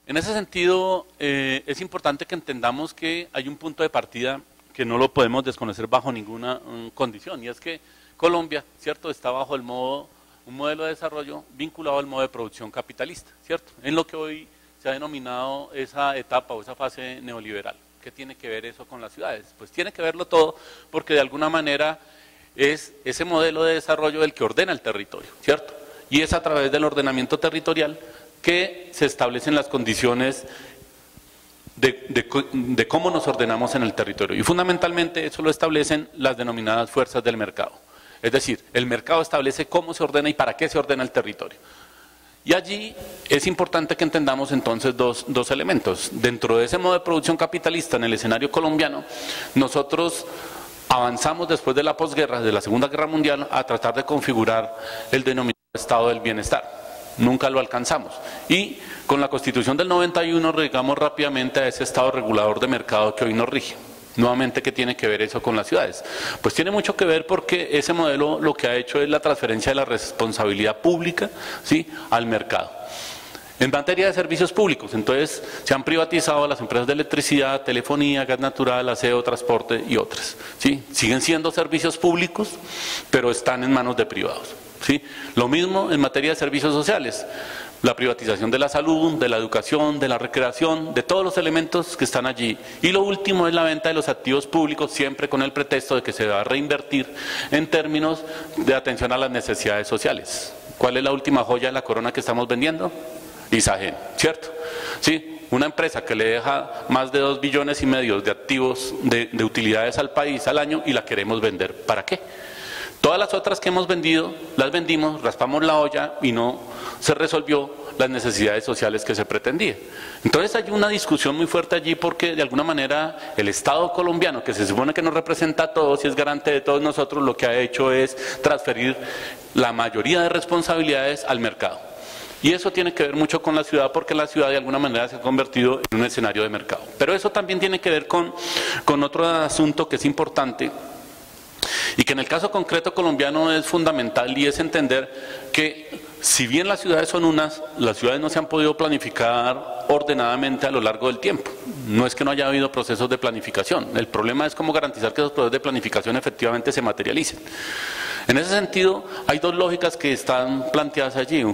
En ese sentido, es importante que entendamos que hay un punto de partida que no lo podemos desconocer bajo ninguna condición, y es que Colombia, ¿cierto?, está bajo un modelo de desarrollo vinculado al modo de producción capitalista, ¿cierto?, en lo que hoy se ha denominado esa etapa o esa fase neoliberal. ¿Qué tiene que ver eso con las ciudades? Pues tiene que verlo todo, porque de alguna manera es ese modelo de desarrollo el que ordena el territorio, ¿cierto? Y es a través del ordenamiento territorial que se establecen las condiciones de cómo nos ordenamos en el territorio. Y fundamentalmente eso lo establecen las denominadas fuerzas del mercado. Es decir, el mercado establece cómo se ordena y para qué se ordena el territorio. Y allí es importante que entendamos entonces dos elementos. Dentro de ese modo de producción capitalista en el escenario colombiano, nosotros avanzamos después de la posguerra, de la Segunda Guerra Mundial, a tratar de configurar el denominado estado del bienestar. Nunca lo alcanzamos. Y con la Constitución del 91 llegamos rápidamente a ese estado regulador de mercado que hoy nos rige. Nuevamente, ¿qué tiene que ver eso con las ciudades? Pues tiene mucho que ver porque ese modelo lo que ha hecho es la transferencia de la responsabilidad pública, ¿sí?, al mercado. En materia de servicios públicos, entonces se han privatizado las empresas de electricidad, telefonía, gas natural, aseo, transporte y otras, ¿sí? Siguen siendo servicios públicos, pero están en manos de privados, ¿sí? Lo mismo en materia de servicios sociales. La privatización de la salud, de la educación, de la recreación, de todos los elementos que están allí. Y lo último es la venta de los activos públicos, siempre con el pretexto de que se va a reinvertir en términos de atención a las necesidades sociales. ¿Cuál es la última joya de la corona que estamos vendiendo? Isagen, ¿cierto? Sí, una empresa que le deja más de 2,5 billones de activos de utilidades al país al año y la queremos vender. ¿Para qué? Todas las otras que hemos vendido, las vendimos, raspamos la olla y no se resolvió las necesidades sociales que se pretendía. Entonces hay una discusión muy fuerte allí porque de alguna manera el Estado colombiano, que se supone que nos representa a todos y es garante de todos nosotros, lo que ha hecho es transferir la mayoría de responsabilidades al mercado. Y eso tiene que ver mucho con la ciudad porque la ciudad de alguna manera se ha convertido en un escenario de mercado. Pero eso también tiene que ver con otro asunto que es importante, y que en el caso concreto colombiano es fundamental, y es entender que si bien las ciudades son unas, las ciudades no se han podido planificar ordenadamente a lo largo del tiempo. No es que no haya habido procesos de planificación, el problema es cómo garantizar que esos procesos de planificación efectivamente se materialicen. En ese sentido hay dos lógicas que están planteadas allí,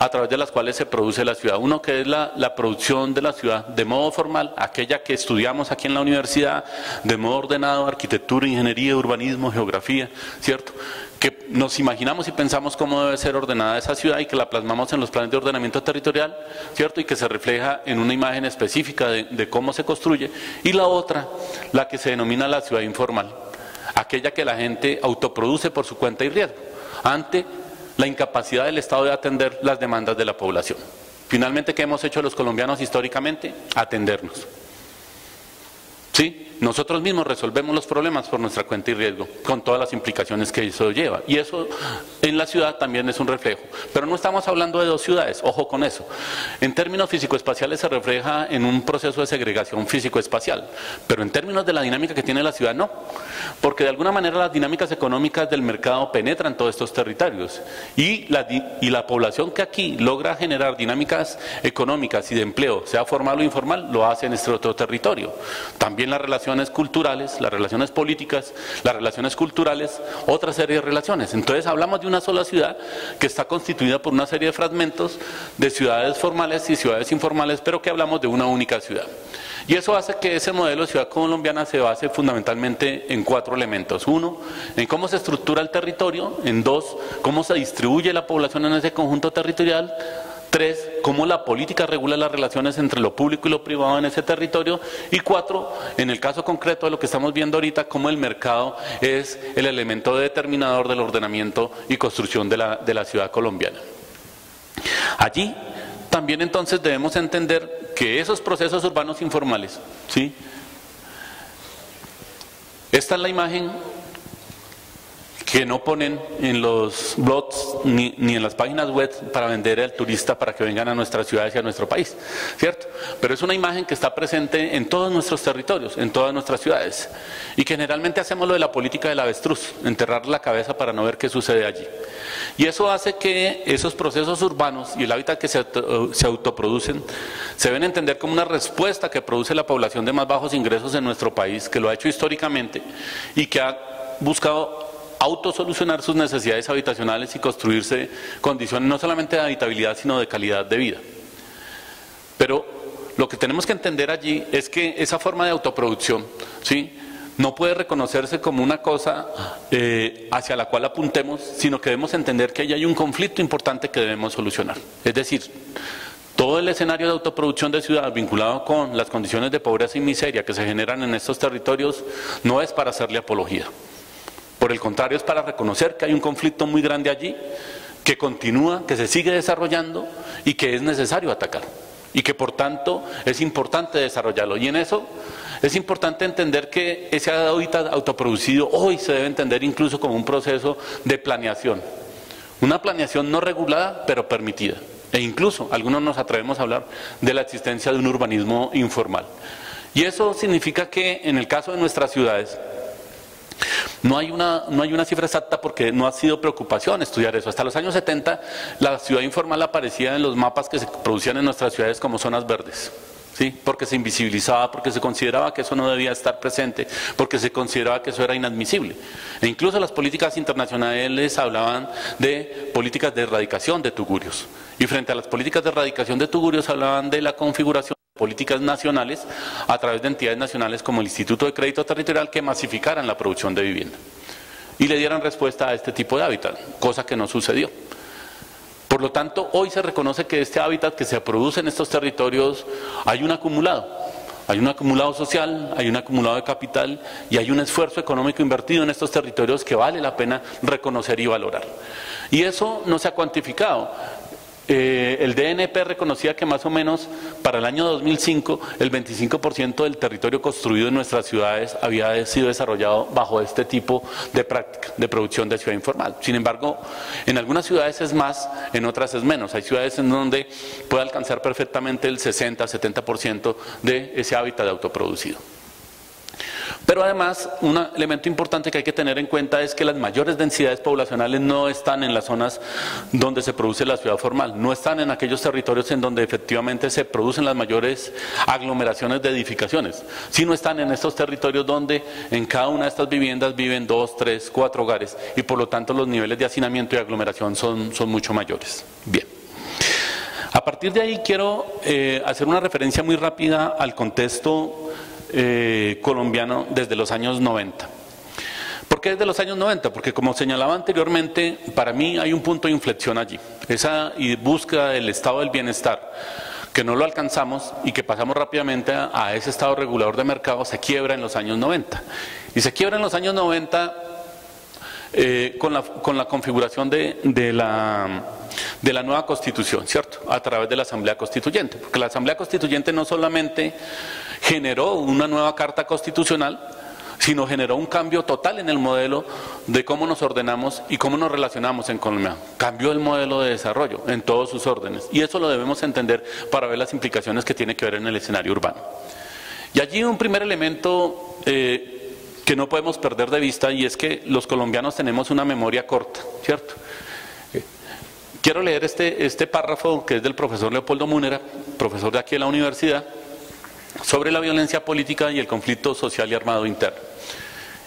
a través de las cuales se produce la ciudad. Uno que es la producción de la ciudad de modo formal, aquella que estudiamos aquí en la universidad, de modo ordenado, arquitectura, ingeniería, urbanismo, geografía, ¿cierto? Que nos imaginamos y pensamos cómo debe ser ordenada esa ciudad y que la plasmamos en los planes de ordenamiento territorial, ¿cierto? Y que se refleja en una imagen específica de cómo se construye. Y la otra, la que se denomina la ciudad informal, aquella que la gente autoproduce por su cuenta y riesgo, ante la incapacidad del Estado de atender las demandas de la población. Finalmente, ¿qué hemos hecho los colombianos históricamente? Atendernos. ¿Sí? Nosotros mismos resolvemos los problemas por nuestra cuenta y riesgo, con todas las implicaciones que eso lleva. Y eso en la ciudad también es un reflejo. Pero no estamos hablando de dos ciudades, ojo con eso. En términos físico-espaciales se refleja en un proceso de segregación físico-espacial, pero en términos de la dinámica que tiene la ciudad, no. Porque de alguna manera las dinámicas económicas del mercado penetran todos estos territorios. Y la población que aquí logra generar dinámicas económicas y de empleo, sea formal o informal, lo hace en este otro territorio. También las relaciones culturales, las relaciones políticas, las relaciones culturales, otra serie de relaciones. Entonces hablamos de una sola ciudad que está constituida por una serie de fragmentos de ciudades formales y ciudades informales, pero que hablamos de una única ciudad. Y eso hace que ese modelo de ciudad colombiana se base fundamentalmente en 4 elementos. 1, en cómo se estructura el territorio. En 2, cómo se distribuye la población en ese conjunto territorial. 3, cómo la política regula las relaciones entre lo público y lo privado en ese territorio. Y 4, en el caso concreto de lo que estamos viendo ahorita, cómo el mercado es el elemento determinador del ordenamiento y construcción de la ciudad colombiana. Allí también entonces debemos entender que esos procesos urbanos informales, ¿sí? Esta es la imagen que no ponen en los blogs ni en las páginas web para vender al turista para que vengan a nuestras ciudades y a nuestro país, ¿cierto? Pero es una imagen que está presente en todos nuestros territorios, en todas nuestras ciudades, y que generalmente hacemos lo de la política del avestruz, enterrar la cabeza para no ver qué sucede allí. Y eso hace que esos procesos urbanos y el hábitat que se autoproducen se deben entender como una respuesta que produce la población de más bajos ingresos en nuestro país, que lo ha hecho históricamente y que ha buscado autosolucionar sus necesidades habitacionales y construirse condiciones no solamente de habitabilidad, sino de calidad de vida. Pero lo que tenemos que entender allí es que esa forma de autoproducción, ¿sí?, no puede reconocerse como una cosa hacia la cual apuntemos, sino que debemos entender que ahí hay un conflicto importante que debemos solucionar. Es decir, todo el escenario de autoproducción de ciudad vinculado con las condiciones de pobreza y miseria que se generan en estos territorios no es para hacerle apología. Por el contrario, es para reconocer que hay un conflicto muy grande allí, que continúa, que se sigue desarrollando y que es necesario atacar. Y que por tanto es importante desarrollarlo. Y en eso es importante entender que ese hábitat autoproducido hoy se debe entender incluso como un proceso de planeación. Una planeación no regulada, pero permitida. E incluso algunos nos atrevemos a hablar de la existencia de un urbanismo informal. Y eso significa que en el caso de nuestras ciudades, no hay una cifra exacta porque no ha sido preocupación estudiar eso. Hasta los años 70 la ciudad informal aparecía en los mapas que se producían en nuestras ciudades como zonas verdes, ¿sí?, porque se invisibilizaba, porque se consideraba que eso no debía estar presente, porque se consideraba que eso era inadmisible. E incluso las políticas internacionales hablaban de políticas de erradicación de tugurios. Y frente a las políticas de erradicación de tugurios hablaban de la configuración políticas nacionales a través de entidades nacionales como el Instituto de Crédito Territorial que masificaran la producción de vivienda y le dieran respuesta a este tipo de hábitat, cosa que no sucedió. Por lo tanto, hoy se reconoce que este hábitat que se produce en estos territorios hay un acumulado social, hay un acumulado de capital y hay un esfuerzo económico invertido en estos territorios que vale la pena reconocer y valorar. Y eso no se ha cuantificado. El DNP reconocía que más o menos para el año 2005 el 25% del territorio construido en nuestras ciudades había sido desarrollado bajo este tipo de práctica de producción de ciudad informal. Sin embargo, en algunas ciudades es más, en otras es menos. Hay ciudades en donde puede alcanzar perfectamente el 60-70% de ese hábitat autoproducido. Pero además, un elemento importante que hay que tener en cuenta es que las mayores densidades poblacionales no están en las zonas donde se produce la ciudad formal, no están en aquellos territorios en donde efectivamente se producen las mayores aglomeraciones de edificaciones, sino están en estos territorios donde en cada una de estas viviendas viven 2, 3, 4 hogares y por lo tanto los niveles de hacinamiento y aglomeración son mucho mayores. Bien. A partir de ahí quiero hacer una referencia muy rápida al contexto colombiano desde los años 90. ¿Por qué desde los años 90? Porque como señalaba anteriormente, para mí hay un punto de inflexión allí. Esa búsqueda del estado del bienestar, que no lo alcanzamos y que pasamos rápidamente a ese estado regulador de mercado, se quiebra en los años 90. Y se quiebra en los años 90 con la configuración de la nueva Constitución, ¿cierto? A través de la Asamblea Constituyente. Porque la Asamblea Constituyente no solamente generó una nueva Carta Constitucional, sino generó un cambio total en el modelo de cómo nos ordenamos y cómo nos relacionamos en Colombia. Cambió el modelo de desarrollo en todos sus órdenes. Y eso lo debemos entender para ver las implicaciones que tiene que ver en el escenario urbano. Y allí un primer elemento que no podemos perder de vista, y es que los colombianos tenemos una memoria corta, ¿cierto? Quiero leer este párrafo que es del profesor Leopoldo Múnera, profesor de aquí de la universidad, sobre la violencia política y el conflicto social y armado interno.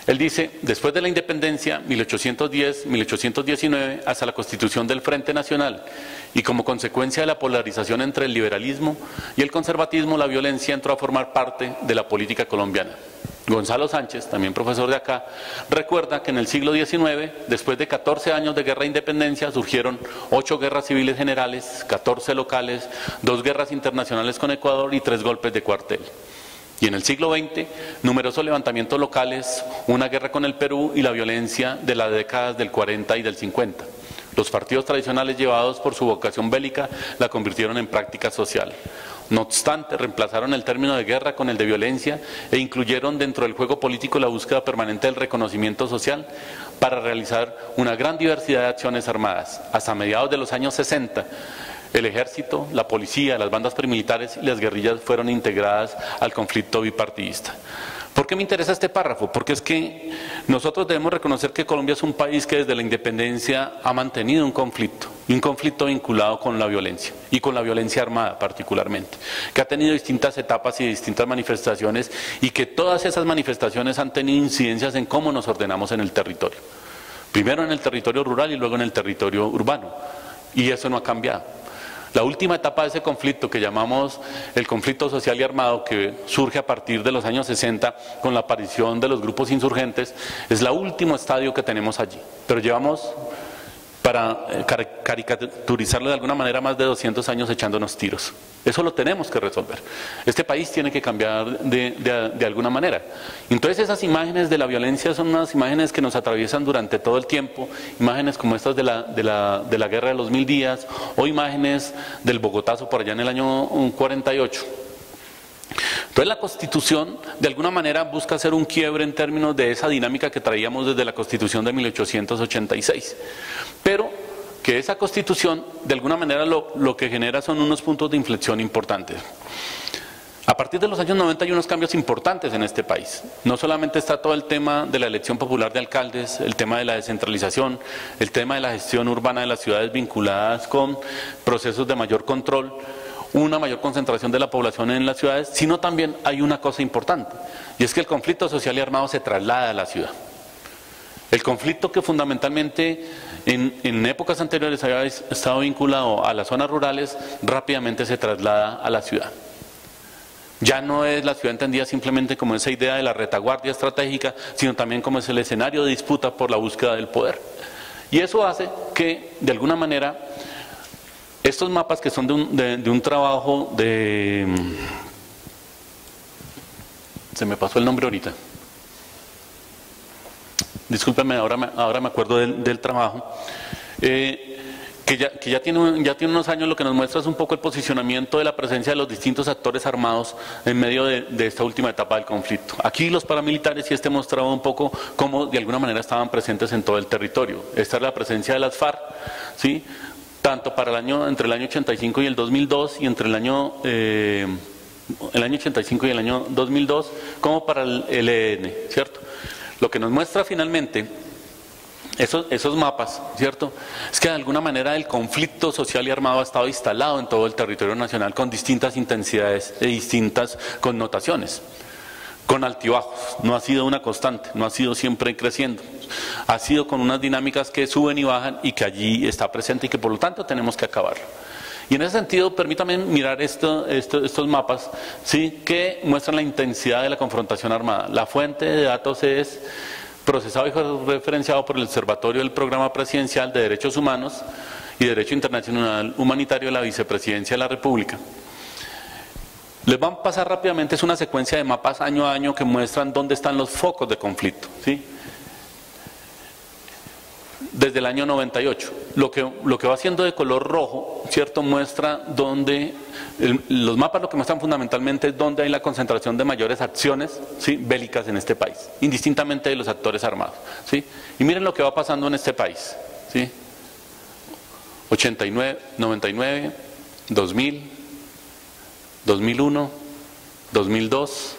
Él dice: después de la independencia, 1810-1819, hasta la constitución del Frente Nacional, y como consecuencia de la polarización entre el liberalismo y el conservatismo, la violencia entró a formar parte de la política colombiana. Gonzalo Sánchez, también profesor de acá, recuerda que en el siglo XIX, después de 14 años de guerra de independencia, surgieron 8 guerras civiles generales, 14 locales, 2 guerras internacionales con Ecuador y 3 golpes de cuartel. Y en el siglo XX, numerosos levantamientos locales, una guerra con el Perú y la violencia de las décadas del 40 y del 50. Los partidos tradicionales, llevados por su vocación bélica, la convirtieron en práctica social. No obstante, reemplazaron el término de guerra con el de violencia e incluyeron dentro del juego político la búsqueda permanente del reconocimiento social para realizar una gran diversidad de acciones armadas. Hasta mediados de los años 60, el ejército, la policía, las bandas paramilitares y las guerrillas fueron integradas al conflicto bipartidista. ¿Por qué me interesa este párrafo? Porque es que nosotros debemos reconocer que Colombia es un país que desde la independencia ha mantenido un conflicto vinculado con la violencia, y con la violencia armada particularmente, que ha tenido distintas etapas y distintas manifestaciones, y que todas esas manifestaciones han tenido incidencias en cómo nos ordenamos en el territorio. Primero en el territorio rural y luego en el territorio urbano, y eso no ha cambiado. La última etapa de ese conflicto, que llamamos el conflicto social y armado, que surge a partir de los años 60 con la aparición de los grupos insurgentes, es el último estadio que tenemos allí. Pero llevamos, para caricaturizarlo de alguna manera, más de 200 años echándonos tiros. Eso lo tenemos que resolver. Este país tiene que cambiar de alguna manera. Entonces esas imágenes de la violencia son unas imágenes que nos atraviesan durante todo el tiempo, imágenes como estas de la guerra de los 1000 días, o imágenes del Bogotazo por allá en el año 48. Entonces la Constitución de alguna manera busca hacer un quiebre en términos de esa dinámica que traíamos desde la Constitución de 1886, pero que esa Constitución de alguna manera lo que genera son unos puntos de inflexión importantes. A partir de los años 90 hay unos cambios importantes en este país. No solamente está todo el tema de la elección popular de alcaldes, el tema de la descentralización, el tema de la gestión urbana de las ciudades vinculadas con procesos de mayor control, una mayor concentración de la población en las ciudades, sino también hay una cosa importante, y es que el conflicto social y armado se traslada a la ciudad. El conflicto que fundamentalmente en épocas anteriores había estado vinculado a las zonas rurales, rápidamente se traslada a la ciudad. Ya no es la ciudad entendida simplemente como esa idea de la retaguardia estratégica, sino también como es el escenario de disputa por la búsqueda del poder. Y eso hace que, de alguna manera, estos mapas, que son de un trabajo de... Se me pasó el nombre ahorita. Discúlpenme, ahora me acuerdo del trabajo. Que ya tiene unos años, lo que nos muestra es un poco el posicionamiento de la presencia de los distintos actores armados en medio de esta última etapa del conflicto. Aquí los paramilitares sí mostraba un poco cómo de alguna manera estaban presentes en todo el territorio. Esta es la presencia de las FARC, ¿sí?, tanto para entre el año 85 y el 2002, y entre el año 85 y el año 2002, como para el ELN, ¿cierto? Lo que nos muestra finalmente esos mapas, ¿cierto?, es que de alguna manera el conflicto social y armado ha estado instalado en todo el territorio nacional con distintas intensidades e distintas connotaciones, con altibajos. No ha sido una constante, no ha sido siempre creciendo, ha sido con unas dinámicas que suben y bajan, y que allí está presente y que por lo tanto tenemos que acabarlo. Y en ese sentido, permítame mirar estos mapas, ¿sí?, que muestran la intensidad de la confrontación armada. La fuente de datos es procesado y referenciado por el Observatorio del Programa Presidencial de Derechos Humanos y Derecho Internacional Humanitario de la Vicepresidencia de la República. Les van a pasar rápidamente, es una secuencia de mapas año a año que muestran dónde están los focos de conflicto, ¿sí?, desde el año 98. Lo que va haciendo de color rojo, ¿cierto?, muestra dónde, los mapas lo que muestran fundamentalmente es dónde hay la concentración de mayores acciones, ¿sí?, bélicas en este país, indistintamente de los actores armados, ¿sí? Y miren lo que va pasando en este país, ¿sí? 89, 99, 2000, 2001, 2002,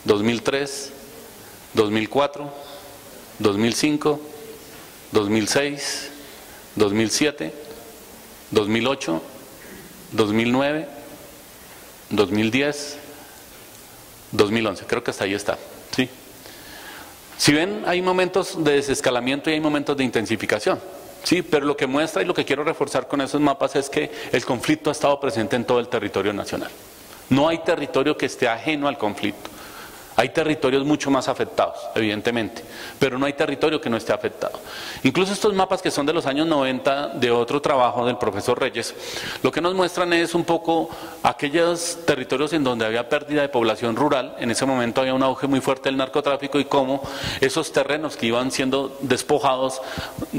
2003, 2004, 2005, 2006, 2007, 2008, 2009, 2010, 2011, creo que hasta ahí está, ¿sí? Si ven, hay momentos de desescalamiento y hay momentos de intensificación, ¿sí? Pero lo que muestra y lo que quiero reforzar con esos mapas es que el conflicto ha estado presente en todo el territorio nacional. No hay territorio que esté ajeno al conflicto. Hay territorios mucho más afectados, evidentemente, pero no hay territorio que no esté afectado. Incluso estos mapas, que son de los años 90, de otro trabajo del profesor Reyes, lo que nos muestran es un poco aquellos territorios en donde había pérdida de población rural. En ese momento había un auge muy fuerte del narcotráfico, y cómo esos terrenos que iban siendo despojados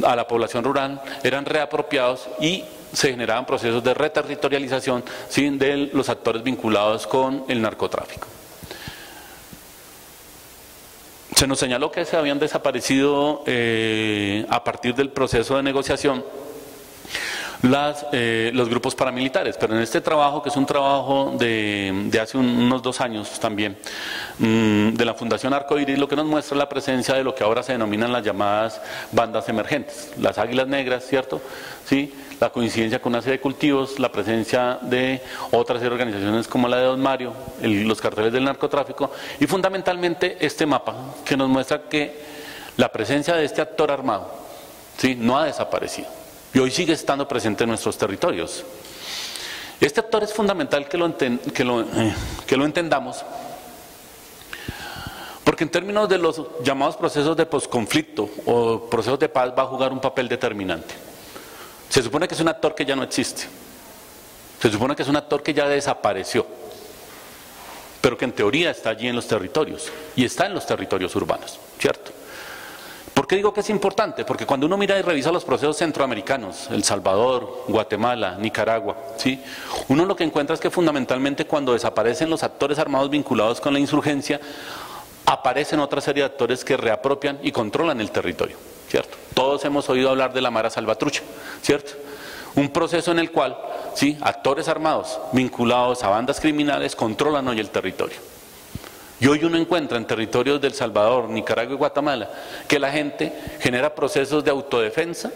a la población rural eran reapropiados y se generaban procesos de reterritorialización, ¿sí?, de los actores vinculados con el narcotráfico. Se nos señaló que se habían desaparecido a partir del proceso de negociación los grupos paramilitares, pero en este trabajo, que es un trabajo de hace unos 2 años también, de la Fundación Arcoiris, lo que nos muestra la presencia de lo que ahora se denominan las llamadas bandas emergentes, las águilas negras, ¿cierto? ¿Sí? La coincidencia con una serie de cultivos, la presencia de otras organizaciones como la de Don Mario, los carteles del narcotráfico, y fundamentalmente este mapa que nos muestra que la presencia de este actor armado, ¿sí?, no ha desaparecido y hoy sigue estando presente en nuestros territorios. Este actor es fundamental que lo entendamos, porque en términos de los llamados procesos de posconflicto o procesos de paz va a jugar un papel determinante. Se supone que es un actor que ya no existe, se supone que es un actor que ya desapareció, pero que en teoría está allí en los territorios, y está en los territorios urbanos, ¿cierto? ¿Por qué digo que es importante? Porque cuando uno mira y revisa los procesos centroamericanos, El Salvador, Guatemala, Nicaragua, ¿sí?, uno lo que encuentra es que fundamentalmente cuando desaparecen los actores armados vinculados con la insurgencia, aparecen otra serie de actores que reapropian y controlan el territorio, ¿cierto? Todos hemos oído hablar de la Mara Salvatrucha, ¿cierto? Un proceso en el cual, ¿sí?, actores armados vinculados a bandas criminales controlan hoy el territorio. Y hoy uno encuentra en territorios del Salvador, Nicaragua y Guatemala que la gente genera procesos de autodefensa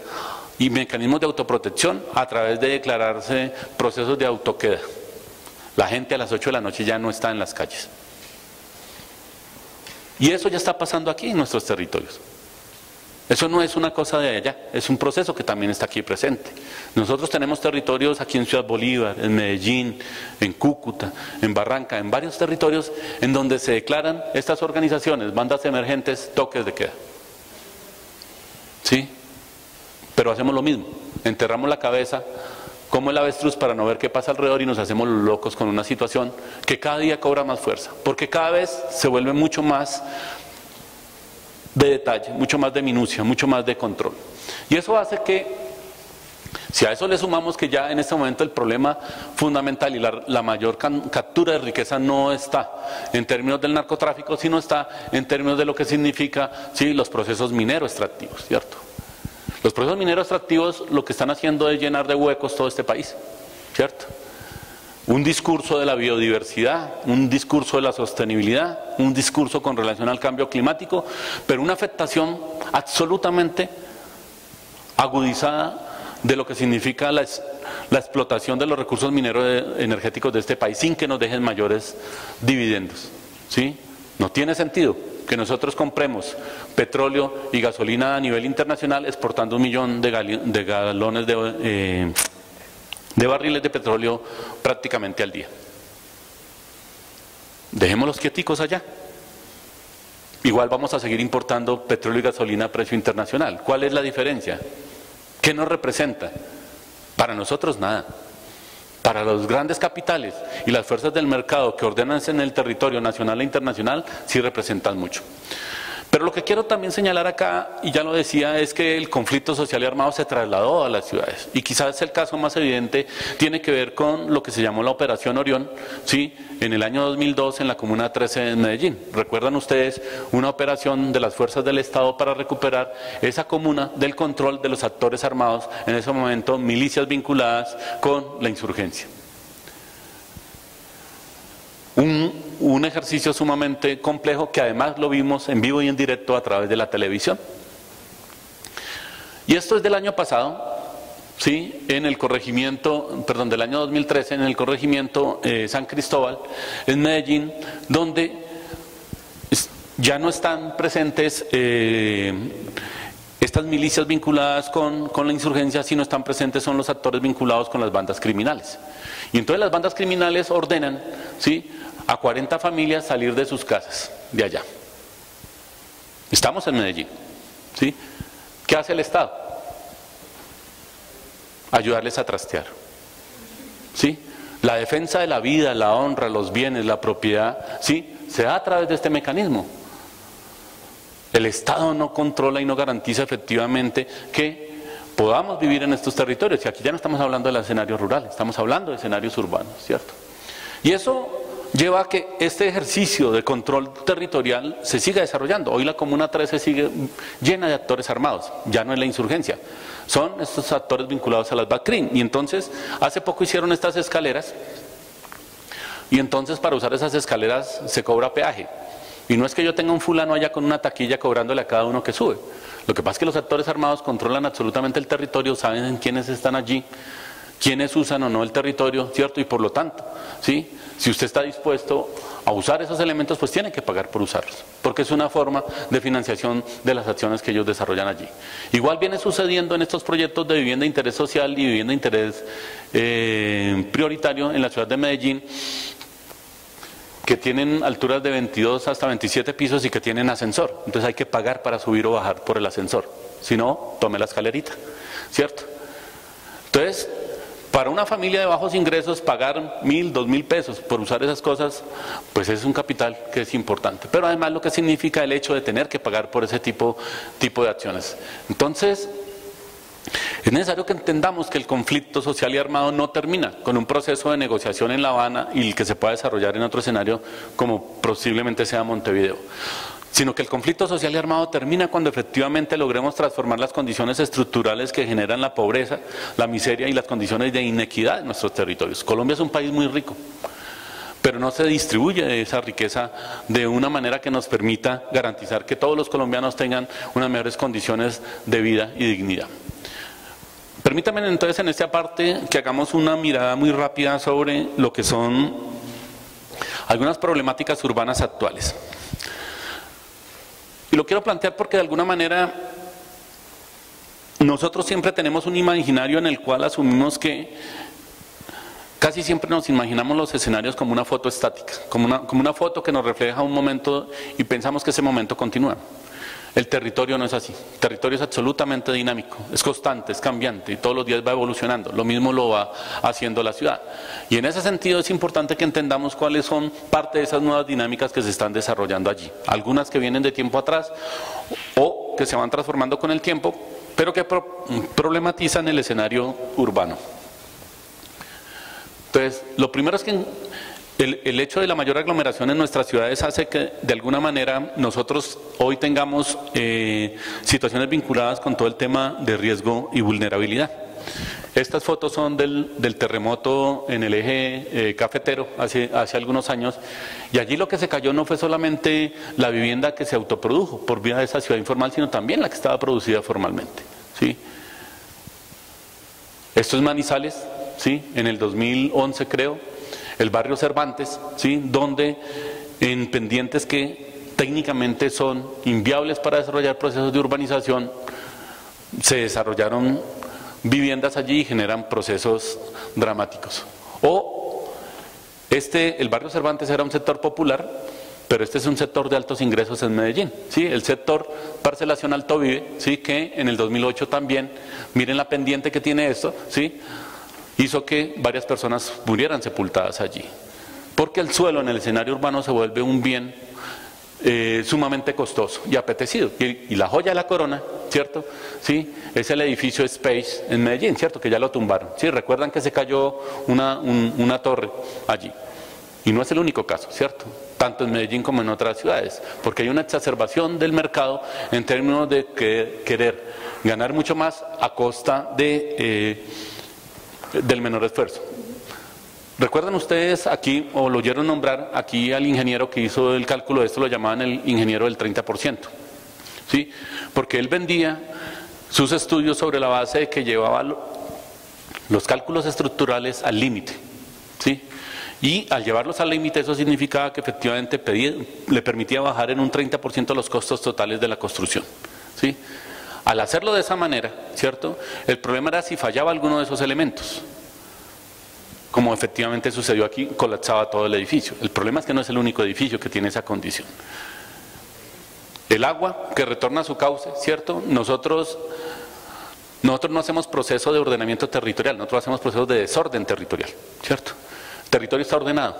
y mecanismos de autoprotección a través de declararse procesos de autoqueda. La gente a las 8 de la noche ya no está en las calles. Y eso ya está pasando aquí en nuestros territorios. Eso no es una cosa de allá, es un proceso que también está aquí presente. Nosotros tenemos territorios aquí en Ciudad Bolívar, en Medellín, en Cúcuta, en Barranca, en varios territorios en donde se declaran estas organizaciones, bandas emergentes, toques de queda. ¿Sí? Pero hacemos lo mismo, enterramos la cabeza como el avestruz para no ver qué pasa alrededor y nos hacemos los locos con una situación que cada día cobra más fuerza, porque cada vez se vuelve mucho más de detalle, mucho más de minucia, mucho más de control. Y eso hace que, si a eso le sumamos que ya en este momento el problema fundamental y la mayor captura de riqueza no está en términos del narcotráfico, sino está en términos de lo que significa, ¿sí?, los procesos minero extractivos, ¿cierto? Los procesos minero extractivos lo que están haciendo es llenar de huecos todo este país, ¿cierto? Un discurso de la biodiversidad, un discurso de la sostenibilidad, un discurso con relación al cambio climático, pero una afectación absolutamente agudizada de lo que significa la explotación de los recursos mineros energéticos de este país sin que nos dejen mayores dividendos, ¿sí? No tiene sentido que nosotros compremos petróleo y gasolina a nivel internacional exportando 1 millón de galones de barriles de petróleo prácticamente al día. Dejémoslos quieticos allá. Igual vamos a seguir importando petróleo y gasolina a precio internacional. ¿Cuál es la diferencia? ¿Qué nos representa? Para nosotros nada. Para los grandes capitales y las fuerzas del mercado que ordenan en el territorio nacional e internacional sí representan mucho. Pero lo que quiero también señalar acá, y ya lo decía, es que el conflicto social y armado se trasladó a las ciudades. Y quizás el caso más evidente tiene que ver con lo que se llamó la Operación Orión, ¿sí?, en el año 2002 en la Comuna 13 de Medellín. ¿Recuerdan ustedes una operación de las fuerzas del Estado para recuperar esa comuna del control de los actores armados, en ese momento milicias vinculadas con la insurgencia? Un ejercicio sumamente complejo que además lo vimos en vivo y en directo a través de la televisión. Y esto es del año pasado, ¿sí?, en el corregimiento, perdón, del año 2013, en el corregimiento San Cristóbal, en Medellín, donde ya no están presentes estas milicias vinculadas con la insurgencia, sino están presentes son los actores vinculados con las bandas criminales. Y entonces las bandas criminales ordenan, ¿sí?, a 40 familias salir de sus casas, de allá. Estamos en Medellín, ¿sí? ¿Qué hace el Estado? Ayudarles a trastear, ¿sí? La defensa de la vida, la honra, los bienes, la propiedad, ¿sí?, se da a través de este mecanismo. El Estado no controla y no garantiza efectivamente que podamos vivir en estos territorios. Y aquí ya no estamos hablando del escenario rural, estamos hablando de escenarios urbanos, ¿cierto? Y eso lleva a que este ejercicio de control territorial se siga desarrollando. Hoy la Comuna 13 sigue llena de actores armados, ya no es la insurgencia, son estos actores vinculados a las BACRIM. Y entonces, hace poco hicieron estas escaleras, y entonces para usar esas escaleras se cobra peaje. Y no es que yo tenga un fulano allá con una taquilla cobrándole a cada uno que sube. Lo que pasa es que los actores armados controlan absolutamente el territorio, saben quiénes están allí, quiénes usan o no el territorio, ¿cierto? Y por lo tanto, ¿sí?, si usted está dispuesto a usar esos elementos, pues tiene que pagar por usarlos, porque es una forma de financiación de las acciones que ellos desarrollan allí. Igual viene sucediendo en estos proyectos de vivienda de interés social y vivienda de interés prioritario en la ciudad de Medellín, que tienen alturas de 22 hasta 27 pisos y que tienen ascensor. Entonces hay que pagar para subir o bajar por el ascensor. Si no, tome la escalerita, ¿cierto? Entonces, para una familia de bajos ingresos, pagar 1.000, 2.000 pesos por usar esas cosas, pues es un capital que es importante. Pero además lo que significa el hecho de tener que pagar por ese tipo de acciones. Entonces, es necesario que entendamos que el conflicto social y armado no termina con un proceso de negociación en La Habana y que se pueda desarrollar en otro escenario como posiblemente sea Montevideo, sino que el conflicto social y armado termina cuando efectivamente logremos transformar las condiciones estructurales que generan la pobreza, la miseria y las condiciones de inequidad en nuestros territorios. Colombia es un país muy rico, pero no se distribuye esa riqueza de una manera que nos permita garantizar que todos los colombianos tengan unas mejores condiciones de vida y dignidad. Permítanme entonces en esta parte que hagamos una mirada muy rápida sobre lo que son algunas problemáticas urbanas actuales. Y lo quiero plantear porque de alguna manera nosotros siempre tenemos un imaginario en el cual asumimos que casi siempre nos imaginamos los escenarios como una foto estática, como una foto que nos refleja un momento y pensamos que ese momento continúa. El territorio no es así, el territorio es absolutamente dinámico, es constante, es cambiante y todos los días va evolucionando, lo mismo lo va haciendo la ciudad. Y en ese sentido es importante que entendamos cuáles son parte de esas nuevas dinámicas que se están desarrollando allí. Algunas que vienen de tiempo atrás o que se van transformando con el tiempo, pero que problematizan el escenario urbano. Entonces, lo primero es que el hecho de la mayor aglomeración en nuestras ciudades hace que de alguna manera nosotros hoy tengamos situaciones vinculadas con todo el tema de riesgo y vulnerabilidad. Estas fotos son del terremoto en el eje cafetero hace algunos años, y allí lo que se cayó no fue solamente la vivienda que se autoprodujo por vía de esa ciudad informal, sino también la que estaba producida formalmente, ¿sí? Esto es Manizales, ¿sí?, en el 2011 creo. El barrio Cervantes, ¿sí?, donde en pendientes que técnicamente son inviables para desarrollar procesos de urbanización, se desarrollaron viviendas allí y generan procesos dramáticos. O el barrio Cervantes era un sector popular, pero este es un sector de altos ingresos en Medellín, ¿sí?, el sector Parcelación Alto Vive, ¿sí?, que en el 2008 también, miren la pendiente que tiene esto, ¿sí?, hizo que varias personas murieran sepultadas allí, porque el suelo en el escenario urbano se vuelve un bien sumamente costoso y apetecido, y la joya de la corona, ¿cierto?, ¿sí?, es el edificio Space en Medellín, ¿cierto?, que ya lo tumbaron, ¿sí?, recuerdan que se cayó una torre allí, y no es el único caso, ¿cierto?, tanto en Medellín como en otras ciudades, porque hay una exacerbación del mercado en términos de querer ganar mucho más a costa del menor esfuerzo. ¿Recuerdan ustedes aquí, o lo oyeron nombrar aquí al ingeniero que hizo el cálculo de esto? Lo llamaban el ingeniero del 30%, ¿sí?, porque él vendía sus estudios sobre la base de que llevaba los cálculos estructurales al límite, ¿sí?, y al llevarlos al límite eso significaba que efectivamente le permitía bajar en un 30% los costos totales de la construcción, ¿sí? Al hacerlo de esa manera, ¿cierto?, el problema era si fallaba alguno de esos elementos, como efectivamente sucedió aquí, colapsaba todo el edificio. El problema es que no es el único edificio que tiene esa condición. El agua que retorna a su cauce, ¿cierto?, nosotros no hacemos proceso de ordenamiento territorial, nosotros hacemos procesos de desorden territorial, ¿cierto? El territorio está ordenado,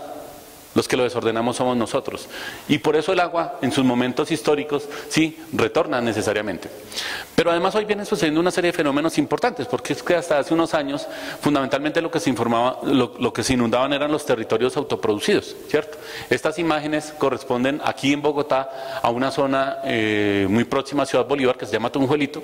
Los que lo desordenamos somos nosotros. Y por eso el agua, en sus momentos históricos, sí, retorna necesariamente. Pero además hoy vienen sucediendo una serie de fenómenos importantes, porque es que hasta hace unos años, fundamentalmente lo que se informaba, lo que se inundaban eran los territorios autoproducidos, ¿cierto? Estas imágenes corresponden aquí en Bogotá a una zona muy próxima a Ciudad Bolívar, que se llama Tunjuelito,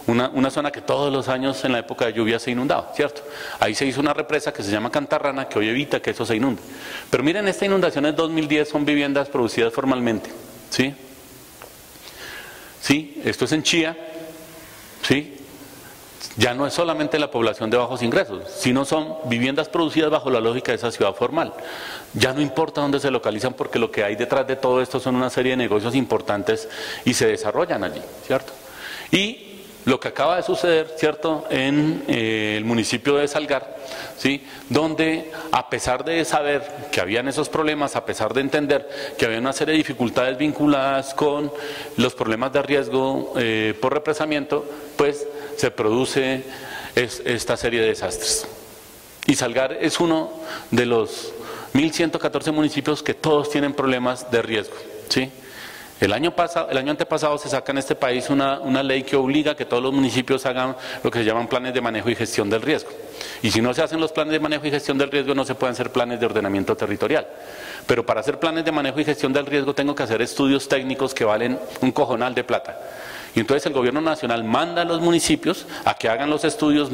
una zona que todos los años en la época de lluvia se inundaba, ¿cierto? Ahí se hizo una represa que se llama Cantarrana, que hoy evita que eso se inunde. Pero miren, esta inundación en 2010 son viviendas producidas formalmente, ¿sí? Sí, esto es en Chía, ¿sí? Ya no es solamente la población de bajos ingresos, sino son viviendas producidas bajo la lógica de esa ciudad formal. Ya no importa dónde se localizan, porque lo que hay detrás de todo esto son una serie de negocios importantes y se desarrollan allí, ¿cierto? Y lo que acaba de suceder, ¿cierto?, en el municipio de Salgar, ¿sí?, donde a pesar de saber que habían esos problemas, a pesar de entender que había una serie de dificultades vinculadas con los problemas de riesgo por represamiento, pues se produce esta serie de desastres. Y Salgar es uno de los 1.114 municipios que todos tienen problemas de riesgo, ¿sí? El año antepasado se saca en este país una ley que obliga a que todos los municipios hagan lo que se llaman planes de manejo y gestión del riesgo. Y si no se hacen los planes de manejo y gestión del riesgo, no se pueden hacer planes de ordenamiento territorial. Pero para hacer planes de manejo y gestión del riesgo tengo que hacer estudios técnicos que valen un cojonal de plata. Y entonces el gobierno nacional manda a los municipios a que hagan los estudios,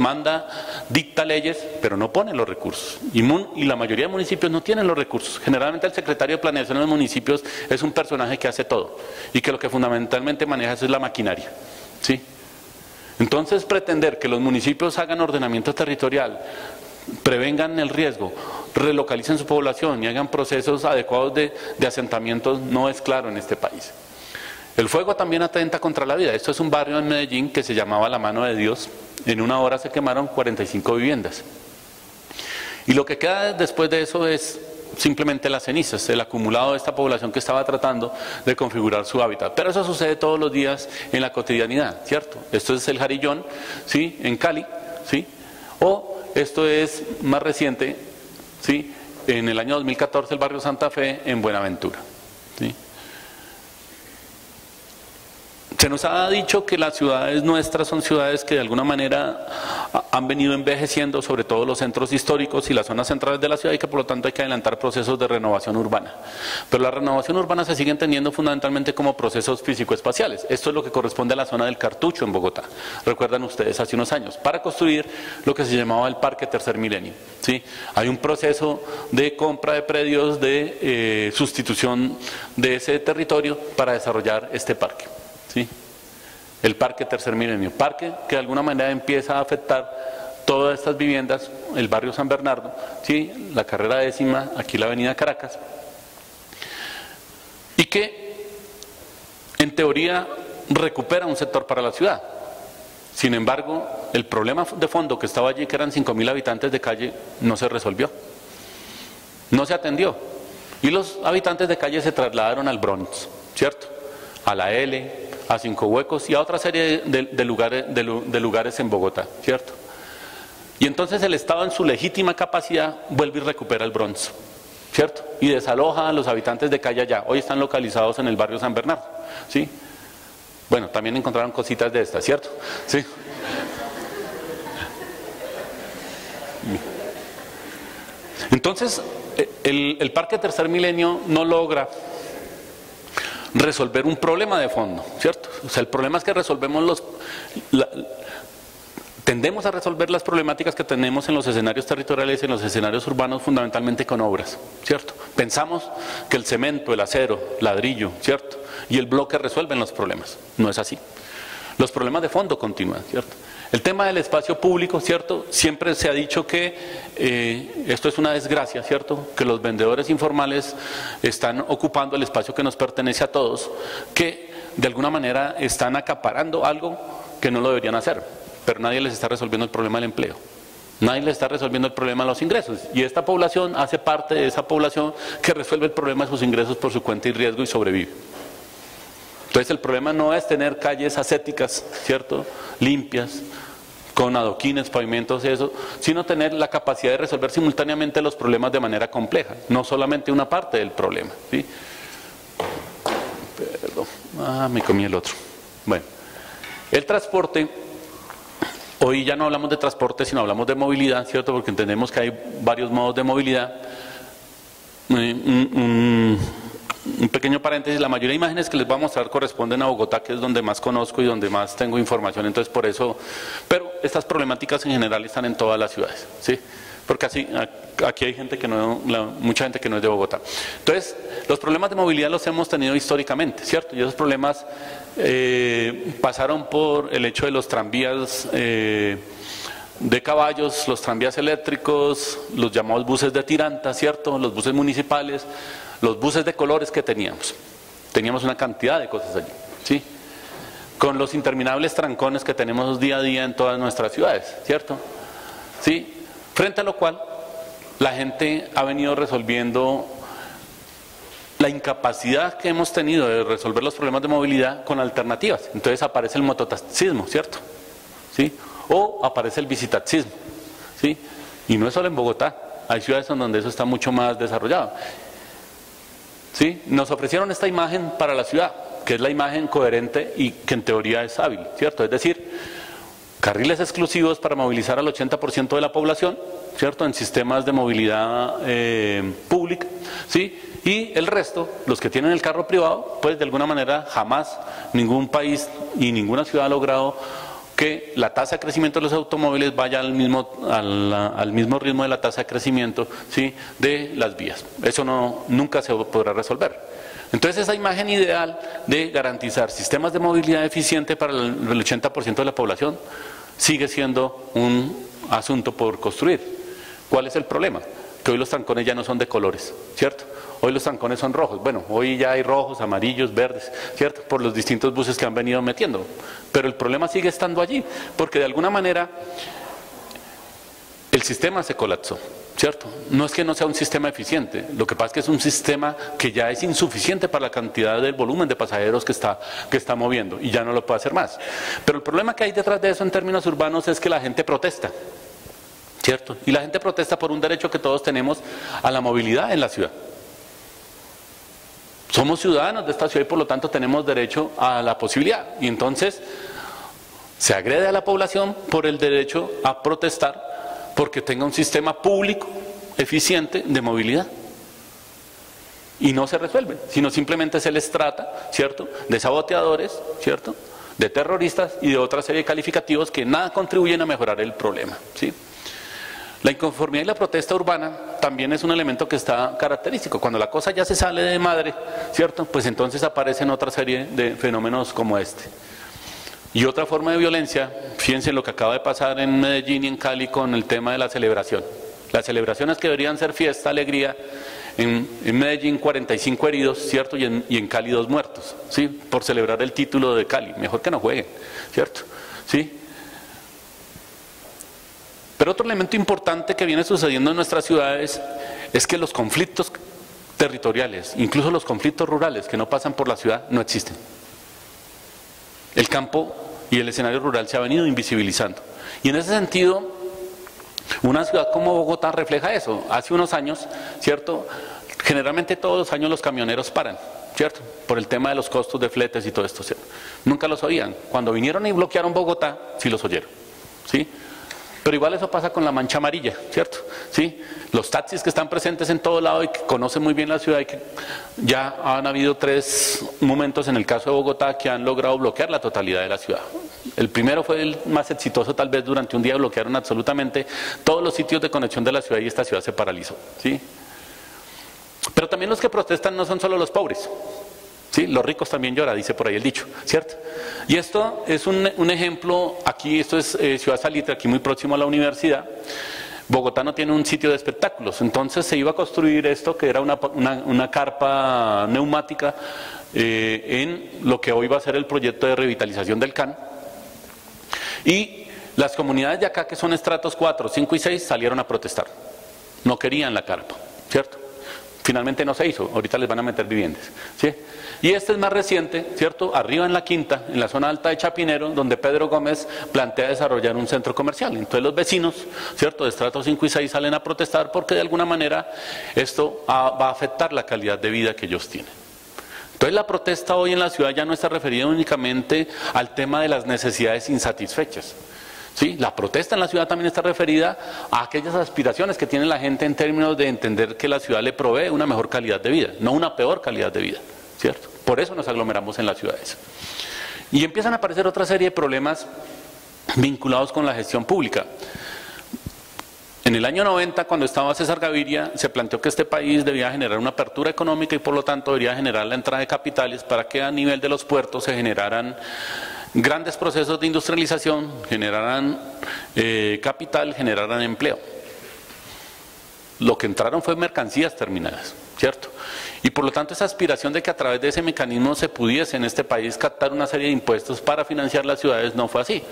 dicta leyes, pero no pone los recursos. Y la mayoría de municipios no tienen los recursos. Generalmente el secretario de planeación de los municipios es un personaje que hace todo y que lo que fundamentalmente maneja es la maquinaria, ¿sí? Entonces pretender que los municipios hagan ordenamiento territorial, prevengan el riesgo, relocalicen su población y hagan procesos adecuados de asentamientos no es claro en este país. El fuego también atenta contra la vida. Esto es un barrio en Medellín que se llamaba La Mano de Dios. En una hora se quemaron 45 viviendas. Y lo que queda después de eso es simplemente las cenizas, el acumulado de esta población que estaba tratando de configurar su hábitat. Pero eso sucede todos los días en la cotidianidad, ¿cierto? Esto es el Jarillón, ¿sí?, en Cali, ¿sí? O esto es más reciente, ¿sí?, en el año 2014 el barrio Santa Fe en Buenaventura, ¿sí? Se nos ha dicho que las ciudades nuestras son ciudades que de alguna manera han venido envejeciendo, sobre todo los centros históricos y las zonas centrales de la ciudad, y que por lo tanto hay que adelantar procesos de renovación urbana. Pero la renovación urbana se sigue entendiendo fundamentalmente como procesos físico-espaciales. Esto es lo que corresponde a la zona del Cartucho en Bogotá. Recuerdan ustedes hace unos años, para construir lo que se llamaba el Parque Tercer Milenio, ¿sí? Hay un proceso de compra de predios, de sustitución de ese territorio para desarrollar este parque. ¿Sí? El Parque Tercer Milenio, parque que de alguna manera empieza a afectar todas estas viviendas, el barrio San Bernardo, ¿sí?, la carrera 10ª, aquí la avenida Caracas, y que en teoría recupera un sector para la ciudad. Sin embargo, el problema de fondo que estaba allí, que eran 5.000 habitantes de calle, no se resolvió, no se atendió, y los habitantes de calle se trasladaron al Bronx, ¿cierto?, a la L, a Cinco Huecos y a otra serie de lugares en Bogotá, ¿cierto? Y entonces el Estado en su legítima capacidad vuelve y recupera el Bronx, ¿cierto? Y desaloja a los habitantes de calle allá. Hoy están localizados en el barrio San Bernardo, ¿sí? Bueno, también encontraron cositas de estas, ¿cierto? ¿Sí? Entonces, el Parque Tercer Milenio no logra resolver un problema de fondo, ¿cierto? O sea, el problema es que tendemos a resolver las problemáticas que tenemos en los escenarios territoriales y en los escenarios urbanos fundamentalmente con obras, ¿cierto? Pensamos que el cemento, el acero, ladrillo, ¿cierto?, y el bloque resuelven los problemas. No es así. Los problemas de fondo continúan, ¿cierto? El tema del espacio público, ¿cierto? Siempre se ha dicho que esto es una desgracia, ¿cierto? Que los vendedores informales están ocupando el espacio que nos pertenece a todos, que de alguna manera están acaparando algo que no lo deberían hacer, pero nadie les está resolviendo el problema del empleo. Nadie les está resolviendo el problema de los ingresos, y esta población hace parte de esa población que resuelve el problema de sus ingresos por su cuenta y riesgo y sobrevive. Entonces el problema no es tener calles ascéticas, ¿cierto?, limpias, con adoquines, pavimentos, eso, sino tener la capacidad de resolver simultáneamente los problemas de manera compleja, no solamente una parte del problema, ¿sí? Perdón, me comí el otro. Bueno, el transporte, hoy ya no hablamos de transporte, sino hablamos de movilidad, ¿cierto? Porque entendemos que hay varios modos de movilidad. Un pequeño paréntesis, la mayoría de imágenes que les voy a mostrar corresponden a Bogotá, que es donde más conozco y donde más tengo información, entonces por eso, pero estas problemáticas en general están en todas las ciudades, ¿sí? Porque así, aquí hay gente que no, mucha gente que no es de Bogotá. Entonces, los problemas de movilidad los hemos tenido históricamente, ¿cierto? Y esos problemas pasaron por el hecho de los tranvías de caballos, los tranvías eléctricos, los llamados buses de tiranta, ¿cierto? Los buses municipales, los buses de colores que teníamos. Teníamos una cantidad de cosas allí, ¿sí? Con los interminables trancones que tenemos día a día en todas nuestras ciudades, ¿cierto? ¿Sí? Frente a lo cual, la gente ha venido resolviendo la incapacidad que hemos tenido de resolver los problemas de movilidad con alternativas. Entonces aparece el mototaxismo, ¿cierto? ¿Sí? O aparece el bicitaxismo, ¿sí? Y no es solo en Bogotá, hay ciudades en donde eso está mucho más desarrollado. ¿Sí? Nos ofrecieron esta imagen para la ciudad, que es la imagen coherente y que en teoría es hábil, ¿cierto? Es decir, carriles exclusivos para movilizar al 80% de la población, ¿cierto? En sistemas de movilidad pública, ¿sí? Y el resto, los que tienen el carro privado, pues de alguna manera jamás ningún país y ninguna ciudad ha logrado que la tasa de crecimiento de los automóviles vaya al mismo ritmo de la tasa de crecimiento, ¿sí?, de las vías. Eso nunca se podrá resolver. Entonces esa imagen ideal de garantizar sistemas de movilidad eficiente para el 80% de la población sigue siendo un asunto por construir. ¿Cuál es el problema? Que hoy los trancones ya no son de colores, ¿cierto? Hoy los trancones son rojos. Bueno, hoy ya hay rojos, amarillos, verdes, ¿cierto? Por los distintos buses que han venido metiendo. Pero el problema sigue estando allí, porque de alguna manera el sistema se colapsó, ¿cierto? No es que no sea un sistema eficiente, lo que pasa es que es un sistema que ya es insuficiente para la cantidad del volumen de pasajeros que está moviendo y ya no lo puede hacer más. Pero el problema que hay detrás de eso en términos urbanos es que la gente protesta, ¿cierto? Y la gente protesta por un derecho que todos tenemos a la movilidad en la ciudad. Somos ciudadanos de esta ciudad y por lo tanto tenemos derecho a la posibilidad. Y entonces se agrede a la población por el derecho a protestar porque tenga un sistema público eficiente de movilidad. Y no se resuelve, sino simplemente se les trata, ¿cierto?, de saboteadores, ¿cierto?, de terroristas y de otra serie de calificativos que nada contribuyen a mejorar el problema, ¿sí? La inconformidad y la protesta urbana también es un elemento que está característico. Cuando la cosa ya se sale de madre, ¿cierto?, pues entonces aparecen otra serie de fenómenos como este. Y otra forma de violencia, fíjense lo que acaba de pasar en Medellín y en Cali con el tema de la celebración. Las celebraciones que deberían ser fiesta, alegría, en Medellín 45 heridos, ¿cierto?, y en Cali 2 muertos, ¿sí?, por celebrar el título de Cali. Mejor que no jueguen, ¿cierto? ¿Sí? Pero otro elemento importante que viene sucediendo en nuestras ciudades es que los conflictos territoriales, incluso los conflictos rurales que no pasan por la ciudad, no existen. El campo y el escenario rural se ha venido invisibilizando. Y en ese sentido, una ciudad como Bogotá refleja eso. Hace unos años, ¿cierto?, generalmente todos los años los camioneros paran, ¿cierto?, por el tema de los costos de fletes y todo esto, ¿cierto? Nunca los oían. Cuando vinieron y bloquearon Bogotá, sí los oyeron, ¿sí? Pero igual eso pasa con la mancha amarilla, ¿cierto? ¿Sí? Los taxis que están presentes en todo lado y que conocen muy bien la ciudad y que ya han habido 3 momentos en el caso de Bogotá que han logrado bloquear la totalidad de la ciudad. El primero fue el más exitoso, tal vez durante un día bloquearon absolutamente todos los sitios de conexión de la ciudad y esta ciudad se paralizó, ¿sí? Pero también los que protestan no son solo los pobres, ¿sí? Los ricos también lloran, dice por ahí el dicho, ¿cierto? Y esto es un ejemplo, aquí esto es Ciudad Salitre, aquí muy próximo a la universidad. Bogotá no tiene un sitio de espectáculos, entonces se iba a construir esto que era una carpa neumática en lo que hoy va a ser el proyecto de revitalización del CAN. Y las comunidades de acá, que son estratos 4, 5 y 6, salieron a protestar. No querían la carpa, ¿cierto? Finalmente no se hizo, ahorita les van a meter viviendas, ¿sí? Y este es más reciente, ¿cierto? Arriba en la Quinta, en la zona alta de Chapinero, donde Pedro Gómez plantea desarrollar un centro comercial. Entonces los vecinos, ¿cierto?, de estratos 5 y 6 salen a protestar porque de alguna manera esto va a afectar la calidad de vida que ellos tienen. Entonces la protesta hoy en la ciudad ya no está referida únicamente al tema de las necesidades insatisfechas. ¿Sí? La protesta en la ciudad también está referida a aquellas aspiraciones que tiene la gente en términos de entender que la ciudad le provee una mejor calidad de vida, no una peor calidad de vida, ¿cierto? Por eso nos aglomeramos en las ciudades. Y empiezan a aparecer otra serie de problemas vinculados con la gestión pública. En el año 90, cuando estaba César Gaviria, se planteó que este país debía generar una apertura económica y por lo tanto debería generar la entrada de capitales para que a nivel de los puertos se generaran grandes procesos de industrialización, generaran capital, generaran empleo. Lo que entraron fue mercancías terminadas, ¿cierto? Y por lo tanto esa aspiración de que a través de ese mecanismo se pudiese en este país captar una serie de impuestos para financiar las ciudades no fue así.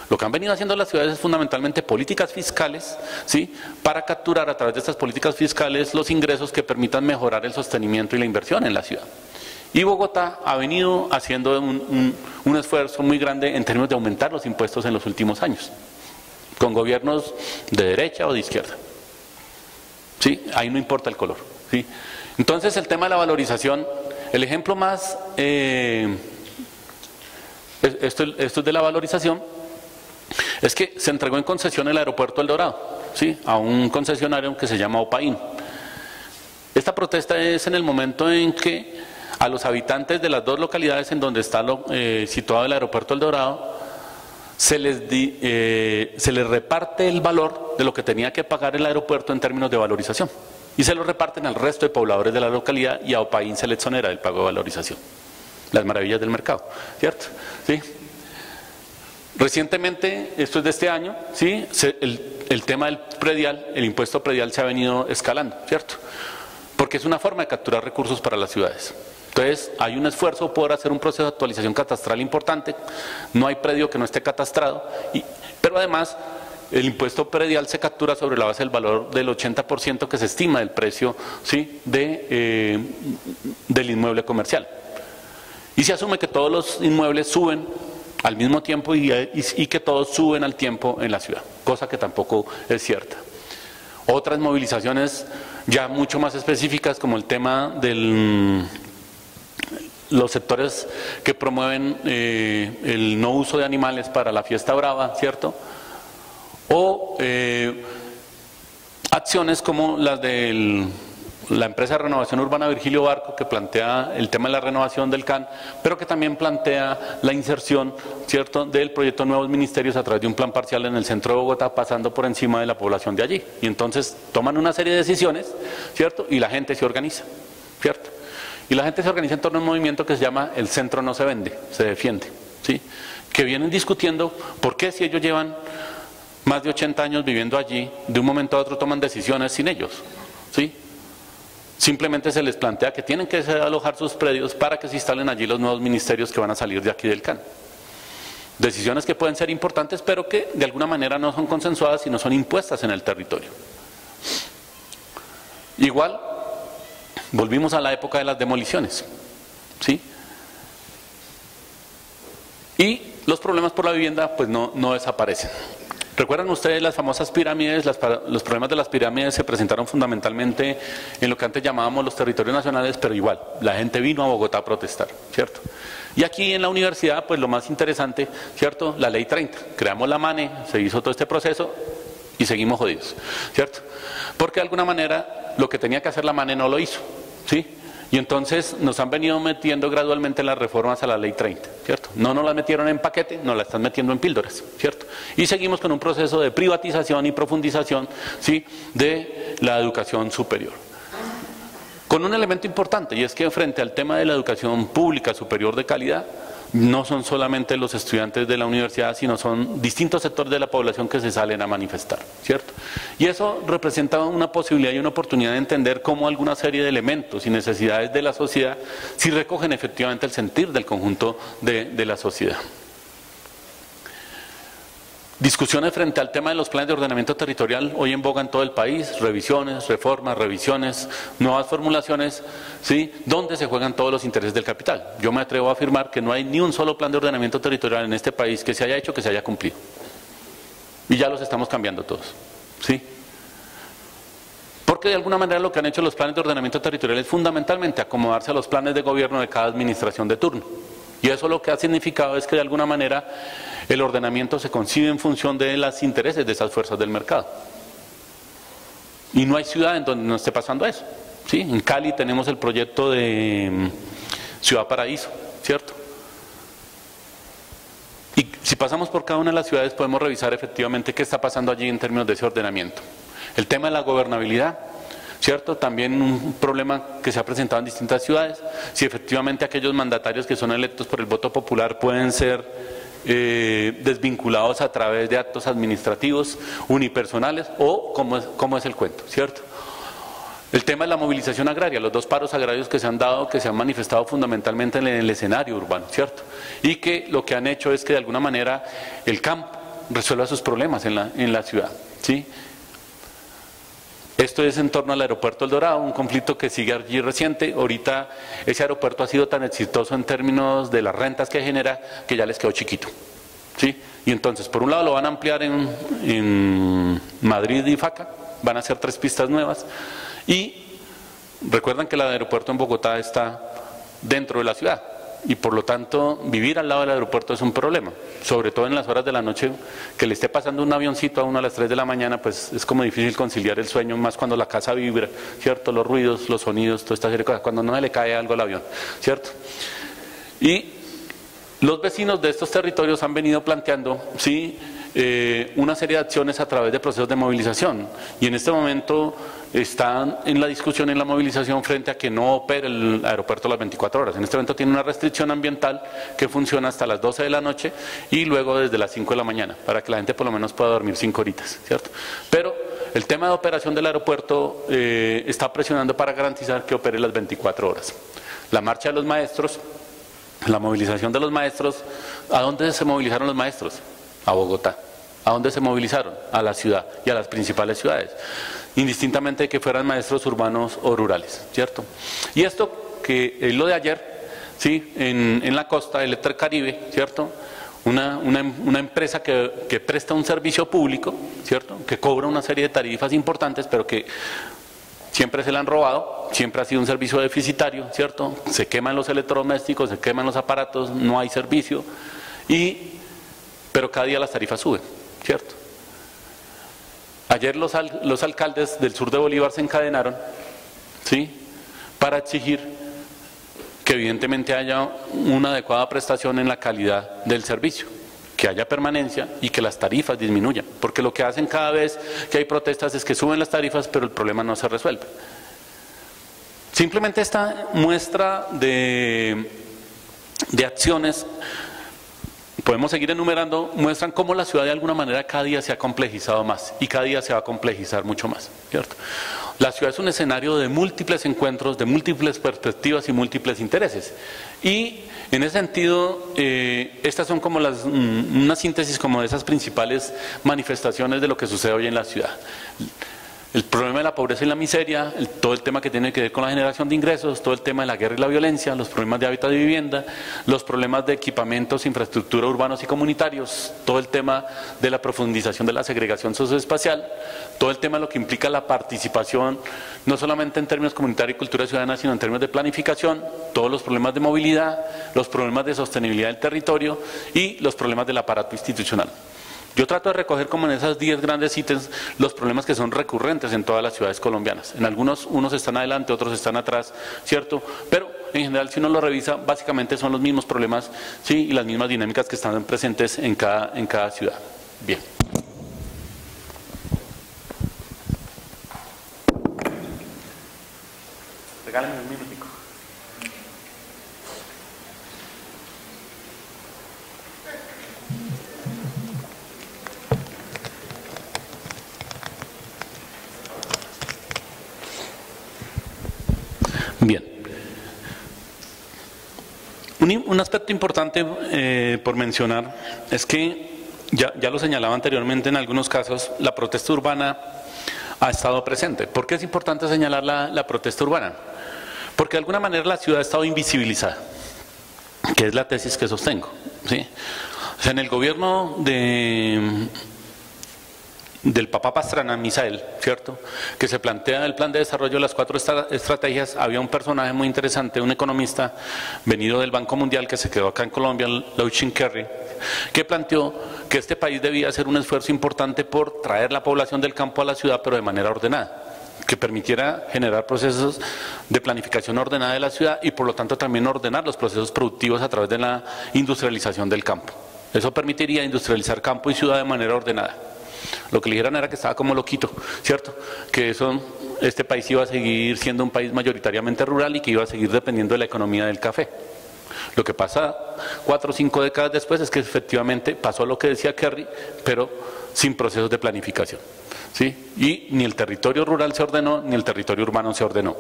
Lo que han venido haciendo las ciudades es fundamentalmente políticas fiscales, ¿sí?, para capturar a través de estas políticas fiscales los ingresos que permitan mejorar el sostenimiento y la inversión en la ciudad. Y Bogotá ha venido haciendo un esfuerzo muy grande en términos de aumentar los impuestos en los últimos años, con gobiernos de derecha o de izquierda. ¿Sí? Ahí no importa el color, ¿sí? Entonces el tema de la valorización, el ejemplo más, esto es de la valorización, es que se entregó en concesión el aeropuerto El Dorado, ¿sí?, a un concesionario que se llama Opaín. Esta protesta es en el momento en que a los habitantes de las dos localidades en donde está situado el aeropuerto El Dorado se les reparte el valor de lo que tenía que pagar el aeropuerto en términos de valorización. Y se lo reparten al resto de pobladores de la localidad y a Opaín se le exonera del pago de valorización. Las maravillas del mercado, ¿cierto? ¿Sí? Recientemente, esto es de este año, ¿sí?, el tema del predial, el impuesto predial se ha venido escalando, ¿cierto? Porque es una forma de capturar recursos para las ciudades. Entonces hay un esfuerzo por hacer un proceso de actualización catastral importante, no hay predio que no esté catastrado, pero además el impuesto predial se captura sobre la base del valor del 80% que se estima del precio, ¿sí?, del inmueble comercial. Y se asume que todos los inmuebles suben al mismo tiempo y que todos suben al tiempo en la ciudad, cosa que tampoco es cierta. Otras movilizaciones ya mucho más específicas, como el tema de los sectores que promueven el no uso de animales para la fiesta brava, ¿cierto? O acciones como las de la empresa de renovación urbana Virgilio Barco, que plantea el tema de la renovación del CAN, pero que también plantea la inserción, ¿cierto?, del proyecto Nuevos Ministerios a través de un plan parcial en el centro de Bogotá, pasando por encima de la población de allí. Y entonces toman una serie de decisiones, ¿cierto?, y la gente se organiza, ¿cierto? Y la gente se organiza en torno a un movimiento que se llama El Centro No Se Vende, se defiende, ¿sí?, que vienen discutiendo por qué, si ellos llevan más de 80 años viviendo allí, de un momento a otro toman decisiones sin ellos, ¿sí? Simplemente se les plantea que tienen que alojar sus predios para que se instalen allí los nuevos ministerios que van a salir de aquí del CAN. Decisiones que pueden ser importantes, pero que de alguna manera no son consensuadas, sino son impuestas en el territorio. Igual, volvimos a la época de las demoliciones, ¿sí? Y los problemas por la vivienda pues no desaparecen. ¿Recuerdan ustedes las famosas pirámides? Los problemas de las pirámides se presentaron fundamentalmente en lo que antes llamábamos los territorios nacionales, pero igual, la gente vino a Bogotá a protestar, ¿cierto? Y aquí en la universidad, pues lo más interesante, ¿cierto?, la ley 30. Creamos la MANE, se hizo todo este proceso y seguimos jodidos, ¿cierto? Porque de alguna manera lo que tenía que hacer la MANE no lo hizo, ¿sí? Y entonces nos han venido metiendo gradualmente las reformas a la ley 30, ¿cierto? No nos las metieron en paquete, nos las están metiendo en píldoras, ¿cierto? Y seguimos con un proceso de privatización y profundización, ¿sí?, de la educación superior. Con un elemento importante, y es que frente al tema de la educación pública superior de calidad, no son solamente los estudiantes de la universidad, sino son distintos sectores de la población que se salen a manifestar, ¿cierto? Y eso representa una posibilidad y una oportunidad de entender cómo alguna serie de elementos y necesidades de la sociedad sí recogen efectivamente el sentir del conjunto de la sociedad. Discusiones frente al tema de los planes de ordenamiento territorial, hoy en boga en todo el país, revisiones, reformas, revisiones, nuevas formulaciones, ¿sí? Donde se juegan todos los intereses del capital. Yo me atrevo a afirmar que no hay ni un solo plan de ordenamiento territorial en este país que se haya hecho, que se haya cumplido. Y ya los estamos cambiando todos, ¿sí? Porque de alguna manera lo que han hecho los planes de ordenamiento territorial es fundamentalmente acomodarse a los planes de gobierno de cada administración de turno. Y eso lo que ha significado es que de alguna manera el ordenamiento se concibe en función de los intereses de esas fuerzas del mercado. Y no hay ciudad en donde no esté pasando eso, ¿sí? En Cali tenemos el proyecto de Ciudad Paraíso, ¿cierto? Y si pasamos por cada una de las ciudades podemos revisar efectivamente qué está pasando allí en términos de ese ordenamiento. El tema de la gobernabilidad, ¿cierto? También un problema que se ha presentado en distintas ciudades, si efectivamente aquellos mandatarios que son electos por el voto popular pueden ser desvinculados a través de actos administrativos unipersonales o cómo es el cuento, ¿cierto? El tema de la movilización agraria, los dos paros agrarios que se han dado, que se han manifestado fundamentalmente en el escenario urbano, ¿cierto? Y que lo que han hecho es que de alguna manera el campo resuelva sus problemas en la ciudad, ¿sí? Esto es en torno al aeropuerto El Dorado, un conflicto que sigue allí reciente. Ahorita ese aeropuerto ha sido tan exitoso en términos de las rentas que genera que ya les quedó chiquito, ¿sí? Y entonces, por un lado lo van a ampliar en Madrid y Faca, van a hacer 3 pistas nuevas. Y recuerdan que el aeropuerto en Bogotá está dentro de la ciudad. Y por lo tanto, vivir al lado del aeropuerto es un problema, sobre todo en las horas de la noche, que le esté pasando un avioncito a uno a las 3 de la mañana, pues es como difícil conciliar el sueño, más cuando la casa vibra, ¿cierto? Los ruidos, los sonidos, toda esta serie de cosas, cuando no se le cae algo al avión, ¿cierto? Y los vecinos de estos territorios han venido planteando, ¿sí?, una serie de acciones a través de procesos de movilización, y en este momento están en la discusión, en la movilización frente a que no opere el aeropuerto las 24 horas. En este momento tiene una restricción ambiental que funciona hasta las 12 de la noche y luego desde las 5 de la mañana, para que la gente por lo menos pueda dormir 5 horitas, ¿cierto? Pero el tema de operación del aeropuerto está presionando para garantizar que opere las 24 horas. La marcha de los maestros, la movilización de los maestros, ¿a dónde se movilizaron los maestros? A Bogotá. ¿A dónde se movilizaron? A la ciudad y a las principales ciudades, indistintamente de que fueran maestros urbanos o rurales, ¿cierto? Y esto que es lo de ayer, ¿sí?, en la costa, Electricaribe, ¿cierto?, una empresa que presta un servicio público, ¿cierto?, que cobra una serie de tarifas importantes, pero que siempre se la han robado, siempre ha sido un servicio deficitario, ¿cierto? Se queman los electrodomésticos, se queman los aparatos, no hay servicio, pero cada día las tarifas suben, ¿cierto? Ayer los alcaldes del sur de Bolívar se encadenaron, ¿sí?, para exigir que evidentemente haya una adecuada prestación en la calidad del servicio, que haya permanencia y que las tarifas disminuyan, porque lo que hacen cada vez que hay protestas es que suben las tarifas, pero el problema no se resuelve. Simplemente esta muestra de acciones, podemos seguir enumerando, muestran cómo la ciudad de alguna manera cada día se ha complejizado más y cada día se va a complejizar mucho más, ¿cierto? La ciudad es un escenario de múltiples encuentros, de múltiples perspectivas y múltiples intereses. Y en ese sentido, estas son como una síntesis como de esas principales manifestaciones de lo que sucede hoy en la ciudad. El problema de la pobreza y la miseria, todo el tema que tiene que ver con la generación de ingresos, todo el tema de la guerra y la violencia, los problemas de hábitat y vivienda, los problemas de equipamientos, infraestructura urbanos y comunitarios, todo el tema de la profundización de la segregación socioespacial, todo el tema de lo que implica la participación, no solamente en términos comunitarios y cultura ciudadana, sino en términos de planificación, todos los problemas de movilidad, los problemas de sostenibilidad del territorio y los problemas del aparato institucional. Yo trato de recoger como en esas 10 grandes ítems los problemas que son recurrentes en todas las ciudades colombianas. En algunos, unos están adelante, otros están atrás, ¿cierto? Pero en general, si uno lo revisa, básicamente son los mismos problemas, ¿sí?, y las mismas dinámicas que están presentes en cada ciudad. Bien. Regálenme un minutico. Bien. Un aspecto importante por mencionar es que ya lo señalaba anteriormente, en algunos casos la protesta urbana ha estado presente. ¿Por qué es importante señalar la protesta urbana? Porque de alguna manera la ciudad ha estado invisibilizada, que es la tesis que sostengo, ¿sí? O sea, en el gobierno del papá Pastrana, Misael, ¿cierto?, que se plantea el plan de desarrollo de las 4 estrategias, había un personaje muy interesante, un economista venido del Banco Mundial que se quedó acá en Colombia, Lowshin Kerry, que planteó que este país debía hacer un esfuerzo importante por traer la población del campo a la ciudad, pero de manera ordenada, que permitiera generar procesos de planificación ordenada de la ciudad y por lo tanto también ordenar los procesos productivos a través de la industrialización del campo. Eso permitiría industrializar campo y ciudad de manera ordenada. Lo que le dijeran era que estaba como loquito, ¿cierto? Que este país iba a seguir siendo un país mayoritariamente rural y que iba a seguir dependiendo de la economía del café. Lo que pasa 4 o 5 décadas después es que efectivamente pasó lo que decía Kerry, pero sin procesos de planificación, ¿sí? Y ni el territorio rural se ordenó, ni el territorio urbano se ordenó.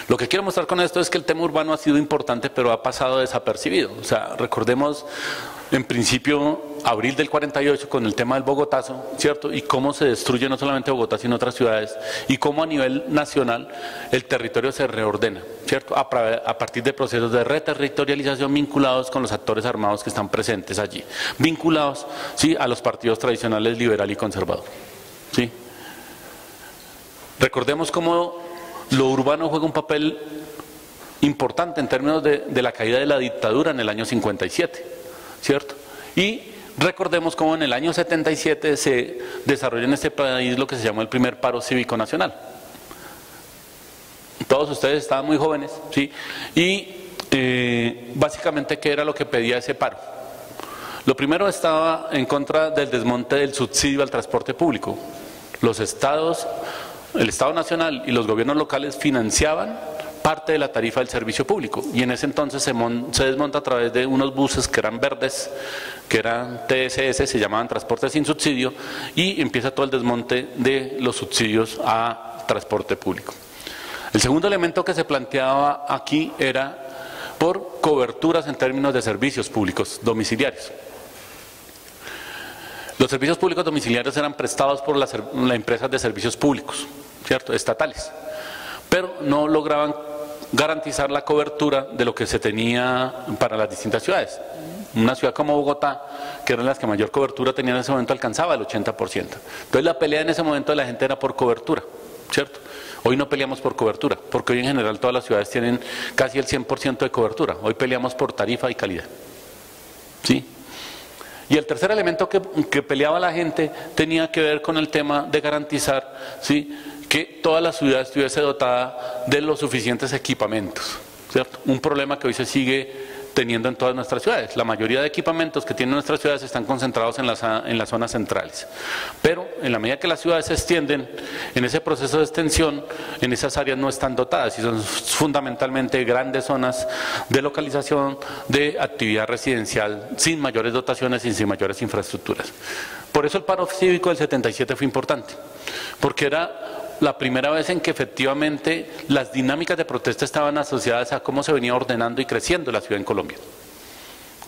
Lo que quiero mostrar con esto es que el tema urbano ha sido importante, pero ha pasado desapercibido. O sea, recordemos en principio abril del 48 con el tema del Bogotazo, ¿cierto? Y cómo se destruye no solamente Bogotá, sino otras ciudades, y cómo a nivel nacional el territorio se reordena, ¿cierto? A partir de procesos de reterritorialización vinculados con los actores armados que están presentes allí, vinculados, ¿sí?, a los partidos tradicionales liberal y conservador, ¿sí? Recordemos cómo lo urbano juega un papel importante en términos de la caída de la dictadura en el año 57, ¿cierto? Y recordemos cómo en el año 77 se desarrolla en este país lo que se llamó el primer paro cívico nacional. Todos ustedes estaban muy jóvenes, ¿sí? Y básicamente, ¿qué era lo que pedía ese paro? Lo primero, estaba en contra del desmonte del subsidio al transporte público. Los estados, el Estado Nacional y los gobiernos locales financiaban parte de la tarifa del servicio público, y en ese entonces se desmonta a través de unos buses que eran verdes, que eran TSS, se llamaban transporte sin subsidio, y empieza todo el desmonte de los subsidios a transporte público. El segundo elemento que se planteaba aquí era por coberturas en términos de servicios públicos domiciliarios. Los servicios públicos domiciliarios eran prestados por las empresas de servicios públicos, ¿cierto?, estatales, pero no lograban garantizar la cobertura de lo que se tenía para las distintas ciudades. Una ciudad como Bogotá, que eran las que mayor cobertura tenía en ese momento, alcanzaba el 80%. Entonces la pelea en ese momento de la gente era por cobertura, ¿cierto? Hoy no peleamos por cobertura, porque hoy en general todas las ciudades tienen casi el 100% de cobertura. Hoy peleamos por tarifa y calidad, ¿sí? Y el tercer elemento que peleaba la gente tenía que ver con el tema de garantizar, ¿sí?, que toda la ciudad estuviese dotada de los suficientes equipamientos, ¿cierto? Un problema que hoy se sigue teniendo en todas nuestras ciudades. La mayoría de equipamientos que tienen nuestras ciudades están concentrados en las zonas centrales. Pero en la medida que las ciudades se extienden, en ese proceso de extensión, en esas áreas no están dotadas, y son fundamentalmente grandes zonas de localización de actividad residencial sin mayores dotaciones y sin mayores infraestructuras. Por eso el paro cívico del 77 fue importante, porque era la primera vez en que efectivamente las dinámicas de protesta estaban asociadas a cómo se venía ordenando y creciendo la ciudad en Colombia.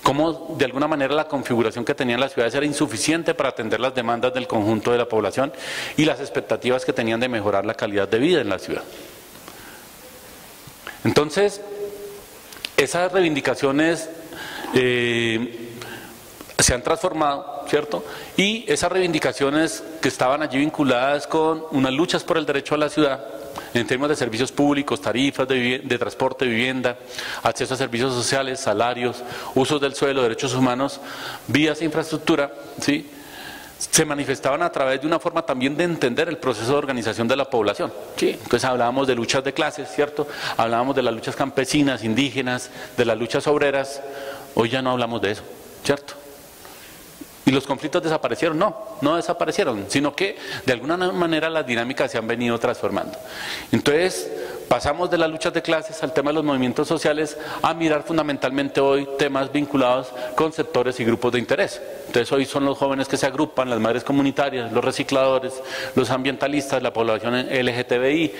Cómo de alguna manera la configuración que tenían las ciudades era insuficiente para atender las demandas del conjunto de la población y las expectativas que tenían de mejorar la calidad de vida en la ciudad. Entonces, esas reivindicaciones se han transformado, ¿cierto? Y esas reivindicaciones que estaban allí vinculadas con unas luchas por el derecho a la ciudad, en términos de servicios públicos, tarifas de transporte, vivienda, acceso a servicios sociales, salarios, usos del suelo, derechos humanos, vías e infraestructura, ¿sí?, se manifestaban a través de una forma también de entender el proceso de organización de la población, ¿sí? Entonces hablábamos de luchas de clases, ¿cierto? Hablábamos de las luchas campesinas, indígenas, de las luchas obreras. Hoy ya no hablamos de eso, ¿cierto? ¿Y los conflictos desaparecieron? No desaparecieron, sino que de alguna manera las dinámicas se han venido transformando. Entonces, pasamos de las luchas de clases al tema de los movimientos sociales a mirar fundamentalmente hoy temas vinculados con sectores y grupos de interés. Entonces hoy son los jóvenes que se agrupan, las madres comunitarias, los recicladores, los ambientalistas, la población LGTBI,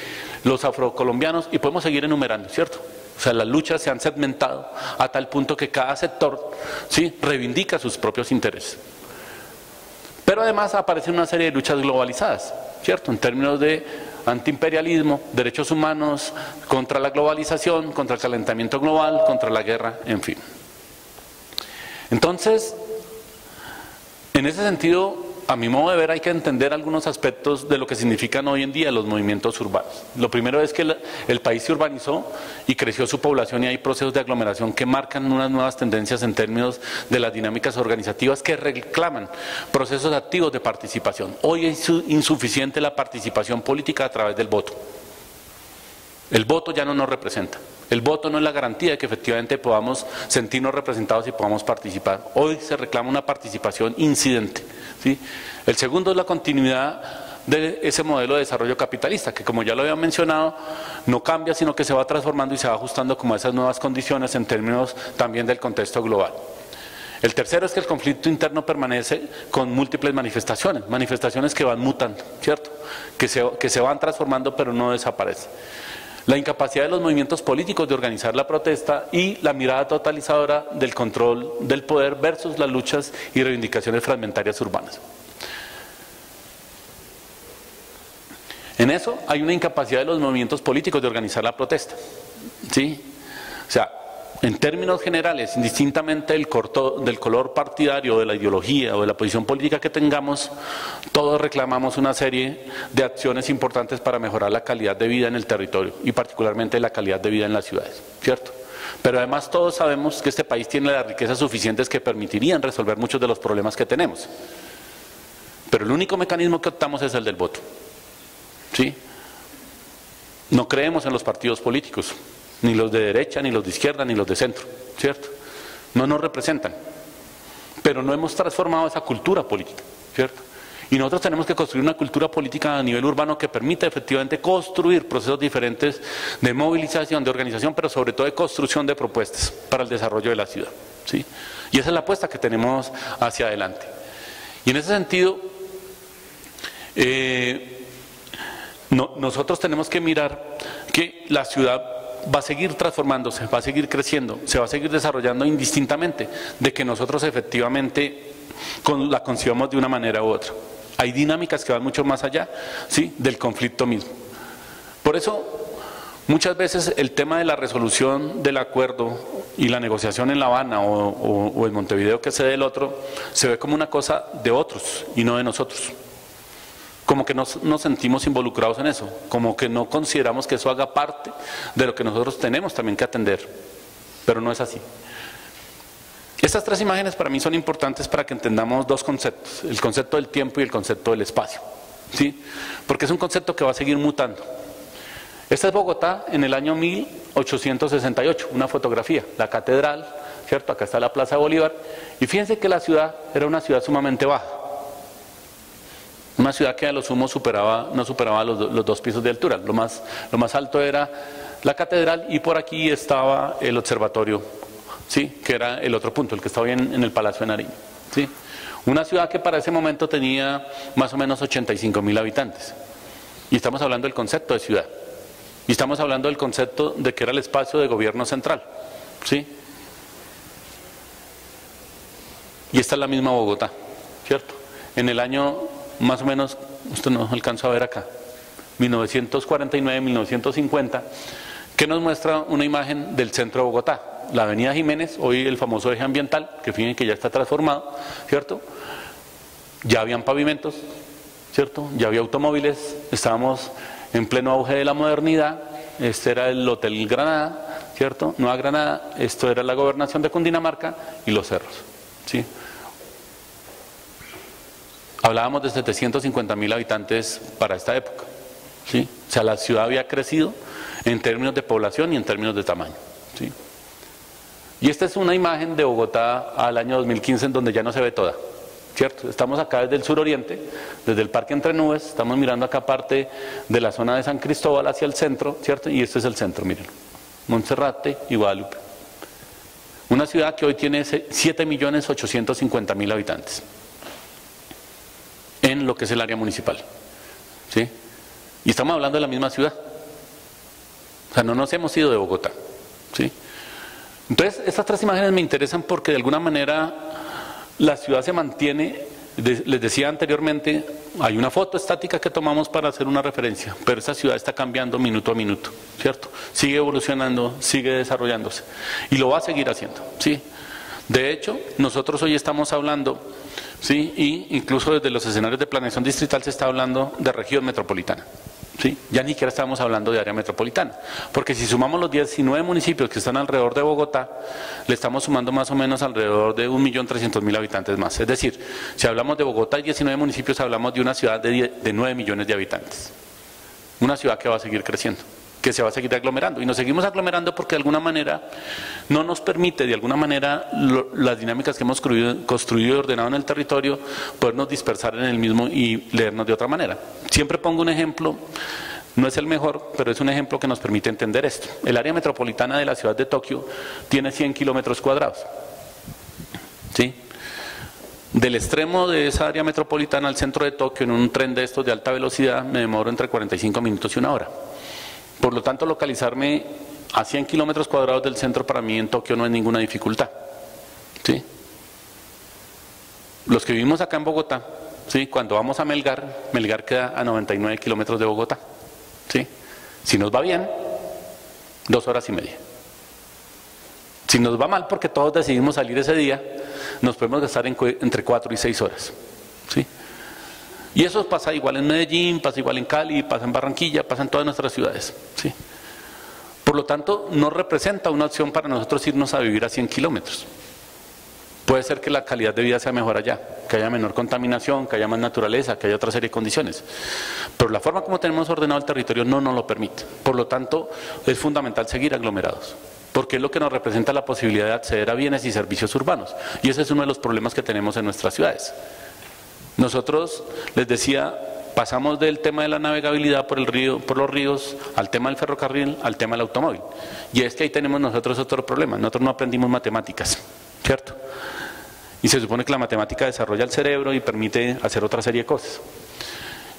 los afrocolombianos, y podemos seguir enumerando, ¿cierto? O sea, las luchas se han segmentado a tal punto que cada sector, ¿sí?, reivindica sus propios intereses. Pero además aparecen una serie de luchas globalizadas, ¿cierto? En términos de antiimperialismo, derechos humanos, contra la globalización, contra el calentamiento global, contra la guerra, en fin. Entonces, en ese sentido, a mi modo de ver, hay que entender algunos aspectos de lo que significan hoy en día los movimientos urbanos. Lo primero es que el país se urbanizó y creció su población y hay procesos de aglomeración que marcan unas nuevas tendencias en términos de las dinámicas organizativas que reclaman procesos activos de participación. Hoy es insuficiente la participación política a través del voto. El voto ya no nos representa. El voto no es la garantía de que efectivamente podamos sentirnos representados y podamos participar. Hoy se reclama una participación incidente, ¿sí? El segundo es la continuidad de ese modelo de desarrollo capitalista, que como ya lo había mencionado, no cambia, sino que se va transformando y se va ajustando como a esas nuevas condiciones en términos también del contexto global. El tercero es que el conflicto interno permanece con múltiples manifestaciones, manifestaciones que van mutando, ¿cierto? Que se van transformando pero no desaparecen. La incapacidad de los movimientos políticos de organizar la protesta y la mirada totalizadora del control del poder versus las luchas y reivindicaciones fragmentarias urbanas. En eso hay una incapacidad de los movimientos políticos de organizar la protesta, ¿sí? O sea, en términos generales, indistintamente del color partidario, de la ideología o de la posición política que tengamos, todos reclamamos una serie de acciones importantes para mejorar la calidad de vida en el territorio y particularmente la calidad de vida en las ciudades, ¿cierto? Pero además todos sabemos que este país tiene las riquezas suficientes que permitirían resolver muchos de los problemas que tenemos. Pero el único mecanismo que optamos es el del voto, ¿sí? No creemos en los partidos políticos, ni los de derecha, ni los de izquierda, ni los de centro, ¿cierto? No nos representan, pero no hemos transformado esa cultura política, ¿cierto? Y nosotros tenemos que construir una cultura política a nivel urbano que permita efectivamente construir procesos diferentes de movilización, de organización, pero sobre todo de construcción de propuestas para el desarrollo de la ciudad, ¿sí? Y esa es la apuesta que tenemos hacia adelante. Y en ese sentido, nosotros tenemos que mirar que la ciudad va a seguir transformándose, va a seguir creciendo, se va a seguir desarrollando indistintamente de que nosotros efectivamente la concibamos de una manera u otra. Hay dinámicas que van mucho más allá, ¿sí?, del conflicto mismo. Por eso, muchas veces el tema de la resolución del acuerdo y la negociación en La Habana o en Montevideo que se dé el otro, se ve como una cosa de otros y no de nosotros. Como que nos sentimos involucrados en eso, como que no consideramos que eso haga parte de lo que nosotros tenemos también que atender, pero no es así. Estas tres imágenes para mí son importantes para que entendamos dos conceptos, el concepto del tiempo y el concepto del espacio, ¿sí? Porque es un concepto que va a seguir mutando. Esta es Bogotá en el año 1868, una fotografía, la catedral, ¿cierto? Acá está la Plaza Bolívar, y fíjense que la ciudad era una ciudad sumamente baja. Una ciudad que a lo sumo no superaba los 2 pisos de altura. Lo más alto era la catedral y por aquí estaba el observatorio, ¿sí?, que era el otro punto, el que estaba en el Palacio de Nariño, ¿sí? Una ciudad que para ese momento tenía más o menos 85.000 habitantes. Y estamos hablando del concepto de ciudad. Y estamos hablando del concepto de que era el espacio de gobierno central, ¿sí? Y esta es la misma Bogotá, ¿cierto? En el año más o menos, esto no alcanza a ver acá, 1949, 1950, que nos muestra una imagen del centro de Bogotá, la avenida Jiménez, hoy el famoso eje ambiental, que fíjense que ya está transformado, ¿cierto? Ya habían pavimentos, ¿cierto? Ya había automóviles, estábamos en pleno auge de la modernidad, este era el Hotel Granada, ¿cierto? Nueva Granada, esto era la gobernación de Cundinamarca y los cerros, ¿sí? Hablábamos de 750.000 habitantes para esta época, ¿sí? O sea, la ciudad había crecido en términos de población y en términos de tamaño, ¿sí? Y esta es una imagen de Bogotá al año 2015 en donde ya no se ve toda, ¿cierto? Estamos acá desde el suroriente, desde el Parque Entre Nubes, estamos mirando acá parte de la zona de San Cristóbal hacia el centro, ¿cierto? Y este es el centro, miren, Monserrate y Guadalupe. Una ciudad que hoy tiene 7.850.000 habitantes en lo que es el área municipal, ¿sí? Y estamos hablando de la misma ciudad. O sea, no nos hemos ido de Bogotá, ¿sí? Entonces, estas tres imágenes me interesan porque de alguna manera la ciudad se mantiene Les decía anteriormente, hay una foto estática que tomamos para hacer una referencia, pero esa ciudad está cambiando minuto a minuto, ¿cierto? Sigue evolucionando, sigue desarrollándose y lo va a seguir haciendo, ¿sí? De hecho, nosotros hoy estamos hablando, ¿sí? Y incluso desde los escenarios de planeación distrital se está hablando de región metropolitana. ¿Sí? Ya ni siquiera estamos hablando de área metropolitana, porque si sumamos los 19 municipios que están alrededor de Bogotá, le estamos sumando más o menos alrededor de 1.300.000 habitantes más. Es decir, si hablamos de Bogotá y 19 municipios, hablamos de una ciudad de 9 millones de habitantes. Una ciudad que va a seguir creciendo, que se va a seguir aglomerando. Y nos seguimos aglomerando porque de alguna manera no nos permite, de alguna manera, las dinámicas que hemos construido y ordenado en el territorio, podernos dispersar en el mismo y leernos de otra manera. Siempre pongo un ejemplo, no es el mejor, pero es un ejemplo que nos permite entender esto. El área metropolitana de la ciudad de Tokio tiene 100 kilómetros cuadrados. ¿Sí? Del extremo de esa área metropolitana al centro de Tokio, en un tren de estos de alta velocidad, me demoro entre 45 minutos y 1 hora. Por lo tanto, localizarme a 100 kilómetros cuadrados del centro para mí en Tokio no es ninguna dificultad. ¿Sí? Los que vivimos acá en Bogotá, ¿sí? Cuando vamos a Melgar, Melgar queda a 99 kilómetros de Bogotá. ¿Sí? Si nos va bien, 2 horas y media. Si nos va mal porque todos decidimos salir ese día, nos podemos gastar entre 4 y 6 horas. ¿Sí? Y eso pasa igual en Medellín, pasa igual en Cali, pasa en Barranquilla, pasa en todas nuestras ciudades. ¿Sí? Por lo tanto, no representa una opción para nosotros irnos a vivir a 100 kilómetros. Puede ser que la calidad de vida sea mejor allá, que haya menor contaminación, que haya más naturaleza, que haya otra serie de condiciones. Pero la forma como tenemos ordenado el territorio no nos lo permite. Por lo tanto, es fundamental seguir aglomerados, porque es lo que nos representa la posibilidad de acceder a bienes y servicios urbanos. Y ese es uno de los problemas que tenemos en nuestras ciudades. Nosotros, les decía, pasamos del tema de la navegabilidad por los ríos, al tema del ferrocarril, al tema del automóvil. Y es que ahí tenemos nosotros otro problema. Nosotros no aprendimos matemáticas, ¿cierto? Y se supone que la matemática desarrolla el cerebro y permite hacer otra serie de cosas.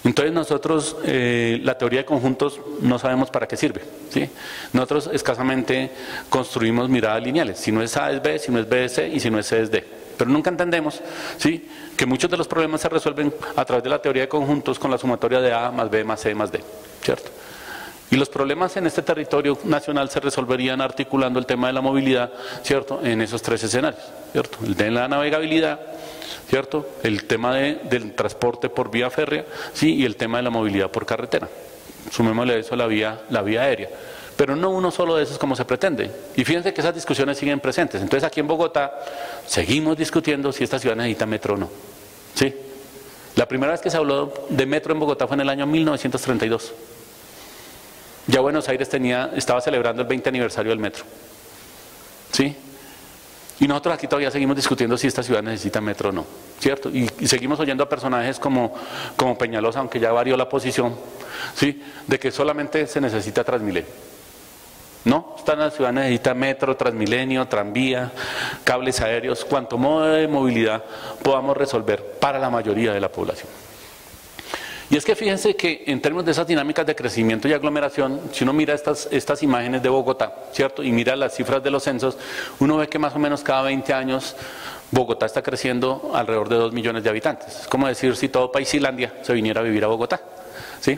Entonces nosotros, la teoría de conjuntos no sabemos para qué sirve, ¿sí? Nosotros escasamente construimos miradas lineales. Si no es A es B, si no es B es C y si no es C es D. Pero nunca entendemos, ¿sí?, que muchos de los problemas se resuelven a través de la teoría de conjuntos con la sumatoria de A más B más C más D, ¿cierto? Y los problemas en este territorio nacional se resolverían articulando el tema de la movilidad, ¿cierto?, en esos 3 escenarios, ¿cierto? El de la navegabilidad, ¿cierto?, el tema del transporte por vía férrea, ¿sí?, y el tema de la movilidad por carretera. Sumémosle a eso la vía aérea. Pero no uno solo de esos como se pretende. Y fíjense que esas discusiones siguen presentes. Entonces aquí en Bogotá seguimos discutiendo si esta ciudad necesita metro o no. ¿Sí? La primera vez que se habló de metro en Bogotá fue en el año 1932. Ya Buenos Aires estaba celebrando el 20 aniversario del metro. ¿Sí? Y nosotros aquí todavía seguimos discutiendo si esta ciudad necesita metro o no, ¿cierto? Y seguimos oyendo a personajes como Peñalosa, aunque ya varió la posición, ¿sí?, de que solamente se necesita Transmilenio. No, esta ciudad necesita metro, Transmilenio, tranvía, cables aéreos, cuanto modo de movilidad podamos resolver para la mayoría de la población. Y es que fíjense que en términos de esas dinámicas de crecimiento y aglomeración, si uno mira estas imágenes de Bogotá, ¿cierto?, y mira las cifras de los censos, uno ve que más o menos cada 20 años Bogotá está creciendo alrededor de 2 millones de habitantes. Es como decir si todo Paisilandia se viniera a vivir a Bogotá, ¿sí?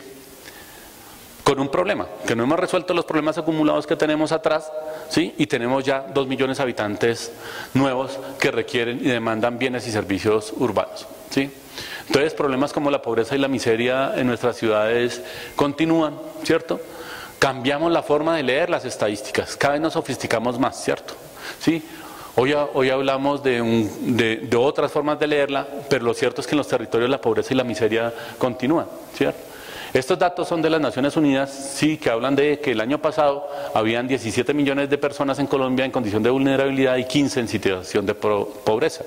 Con un problema, que no hemos resuelto los problemas acumulados que tenemos atrás, ¿sí?, y tenemos ya 2 millones de habitantes nuevos que requieren y demandan bienes y servicios urbanos, ¿sí? Entonces problemas como la pobreza y la miseria en nuestras ciudades continúan, ¿cierto? Cambiamos la forma de leer las estadísticas, cada vez nos sofisticamos más, ¿cierto? ¿Sí? Hoy hablamos de otras formas de leerla, pero lo cierto es que en los territorios la pobreza y la miseria continúan, ¿cierto? Estos datos son de las Naciones Unidas, sí, que hablan de que el año pasado habían 17 millones de personas en Colombia en condición de vulnerabilidad y 15 en situación de pobreza,